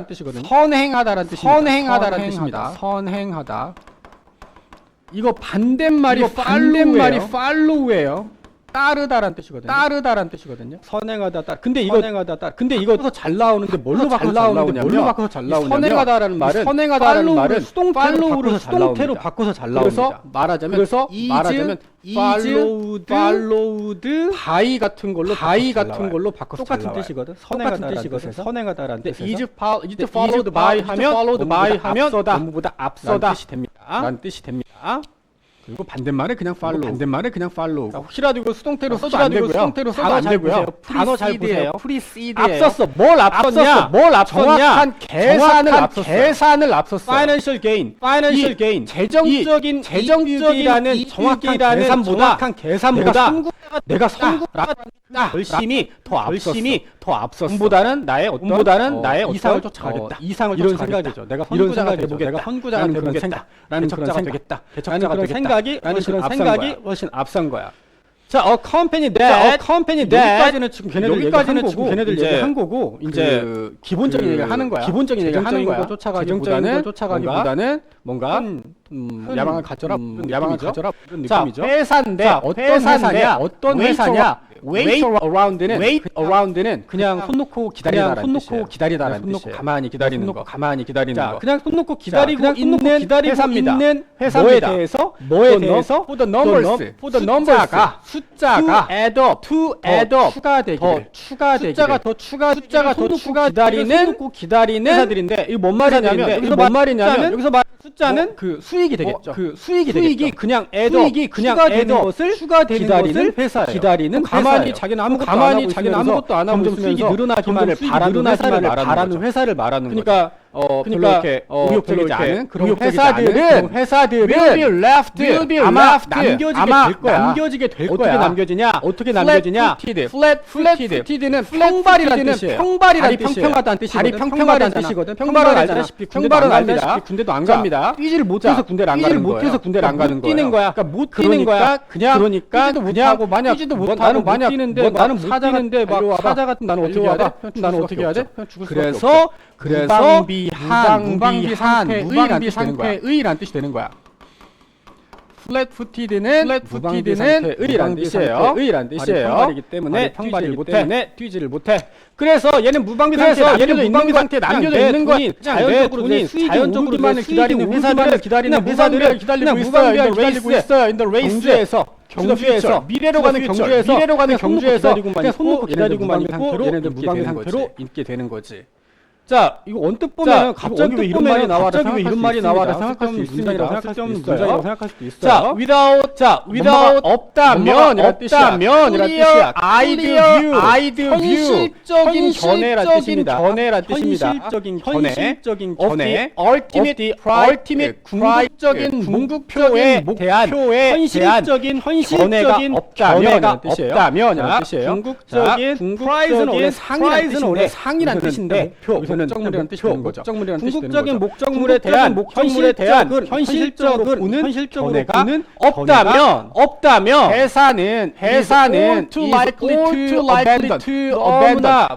뜻이거든요. 선행하다란 뜻입니다. 선행하다. 이거 반대말이 follow예요. 따르다란 뜻이거든요. 선행하다. 근데 이거 바꿔서 잘 나오는데 뭘로 바꿔서 잘 나오냐면 선행하다라는 말은 수동태로 바꿔서 잘 나옵니다. 말하자면 followed by 같은 걸로 바꿔서 똑같은 뜻이거든. 선행하다라는 뜻에서 is followed by 하면 전부보다 앞서다 라는 뜻이 됩니다. 그리고 반대말은 그냥 follow. 혹시라도 이거 수동태로 써도 안 되고요. 단어 잘 보세요. precede. 뭘 앞섰냐? 정확한 계산을 앞섰어. financial gain. 재정적이라는 정확한 계산보다 내가 선구자가 열심히 더 앞섰어. 운보다는 나의 이상을 쫓아가겠다. 이런 생각이죠. 내가 선구자가 되보겠다. 라는 그런 생각. 대척자가 되겠다. 라는 그런 생각이 훨씬 앞선 거야. 자, a company that 여기까지는 지금 걔네들 얘기한 거고 이제 기본적인 얘기를 하는 거야. 기본적인 거 쫓아가기보다는 뭔가 야망을 가져라 이런 느낌이죠. 회사인데 어떤 회사냐? wait around는 그냥 손 놓고 기다리다라는 뜻이에요. 가만히 기다리는 거. 그냥 손 놓고 기다리고 있는 회사입니다. 뭐에 대해서 for the numbers 숫자가 to add up 숫자가 더 추가되기를 기다리는 회사들인데 이거 뭔 말이냐면 여기서 말 숫자는 그 수익이 되겠죠. 수익이 그냥 추가되는 것을 기다리는 회사예요. 가만히 자기는 아무것도 안 하고 있으면서 수익이 늘어나기만을 바라는 회사를 말하는 거죠. 그러니까 이렇게 의욕적이지 않은 그런 회사들은 will be left 남겨지게 될 거야. 어떻게 남겨지냐? flat-footed는 평발이라는 뜻이에요. 다리 평평하다는 뜻이거든. 평발은 알다시피 군대도 안 갑니다. 뛰지를 못해서 군대를 안 가는 거예요. 뛰는 거야. 그러니까 뛰지도 못하고 만약 나는 못 뛰는데 막 사자 같은 나는 어떻게 해야 돼? 그래서 무방비 상태의란 뜻이 되는 거야. flat-footed는 무방비 상태의란 뜻이에요. 평발이기 때문에 뛰지를 못해. 그래서 얘는 무방비 상태에 남겨져 있는 거야. 자연적으로 기다리는 회사들을 기다리고 있어요. In the race에서 미래로 가는 경주에서 그냥 손 놓고 기다리고만 있고 얘네들 무방비 상태로 있게 되는 거지. 자, 이거 언뜻 보면 갑자기 왜 이런 말이 나와라 생각할 수 있습니다. 쓸데없는 문장이라고 생각할 수도 있어요. 자, without 없다면 이런 뜻이야. I'd view 현실적인 견해 ultimate 궁극적인 목표에 현실적인 견해가 없다면 이런 뜻이에요. 궁극적인 prize는 원래 상이란 뜻인데 목적물이라는 뜻이 되는 거죠.
궁극적인
목적물에 대한 현실적으로 보는 견해가 없다면 회사는
too likely to abandon.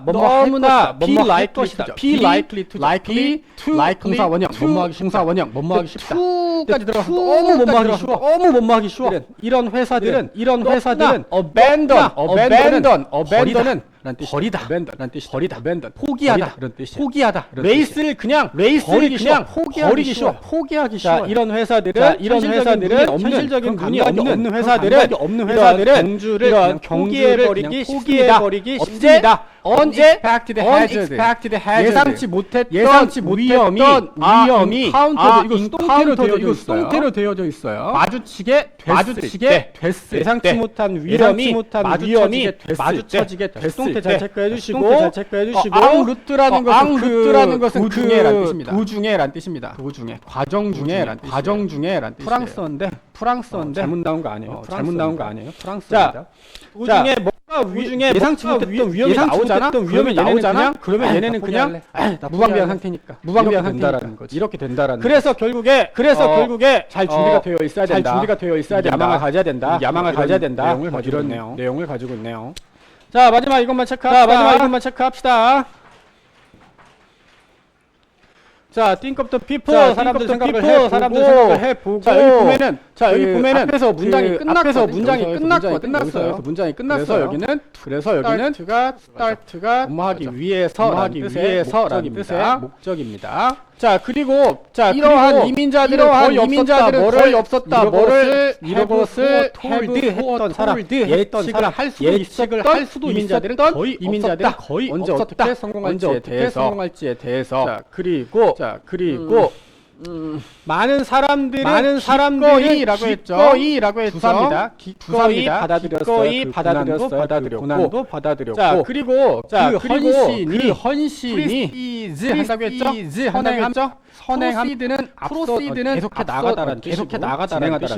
너무나
be likely
것이다.
to.
be likely to.
likely to
동사 원형
to.
뭐뭐 하기 쉽다.
to까지 들어가서
너무 못 하기 쉬워. 이런 회사들은 abandon은 버리다. 포기하다. 레이스를 그냥 버리기 쉬워. 포기하기 쉬워. 이런 회사들은 현실적인 눈이 없는 회사들은 경주를 포기해버리기 쉽습니다.
unexpected hazard.
예상치 못했던 위험이 이거 수동태로 되어져 있어요. 마주치게 됐을 예상치 못한 위험이 마주쳐지게 됐을 수동태 잘 체크해 주시고 앙루트라는 것은 도중에란 뜻입니다. 과정 중에란 뜻이에요. 프랑스어인데 잘못 나온 거 아니에요. 프랑스어입니다. 도중에 예상치 못했던 위험이 나오잖아. 그러면 얘네는 그냥 무방비한 상태니까 이렇게 된다라는 그래서 결국에 잘 준비가 되어 있어야 된다. 야망을 가져야 된다. 이런 내용을 가지고 있네요. 자, 마지막 이것만 체크합시다. 자, think of the people. 사람들 생각을 해보고. 자, 여기 보면은 앞에서 문장이 끝났어요. 그래서 여기는 start가 뭐하기 위해서라는 뜻의 목적입니다. 자, 그리고 이러한 이민자들은 거의 없었다. 이것을 했던 사람, 예측을 할 수도 이민자들은 거의 언제 어떻게 성공할지에 대해서. 자, 그리고 많은 사람들이 기꺼이라고 했죠. 기꺼이 받아들였어요. 고난도 받아들였고. 자, 그리고 그 헌신이 한다고 했죠. 선행함. 프로시드는 계속해 나가다라는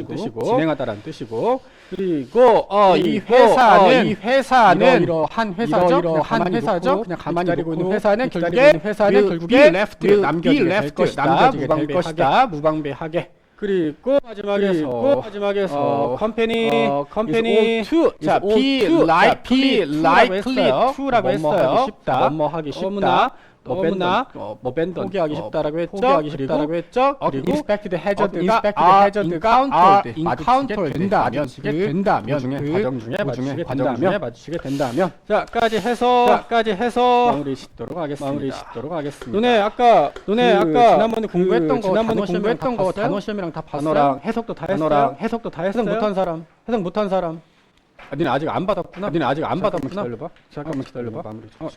뜻이고. 그리고 이 회사는 이러한 회사죠. 그냥 가만히 있는 회사는 결국에 남겨지게 될 것이다. 무방비하게. 그리고 마지막에서 컴퍼니 자, be likely to라고 했어요. 뭐하기 쉽다. 포기하기 쉽다라고 했죠. 그리고 expected hazard가 encountered 된다면 마주치게 된다면. 자까지 해서 마무리 짓도록 하겠습니다. 너네 아까 지난번에 공부했던 거 단어 시험이랑 다 봤어요? 해석도 다 했어요? 해석 못한 사람. 니네 아직 안 받았구나. 기다려봐. 잠깐만 기다려봐. 마무리 좀.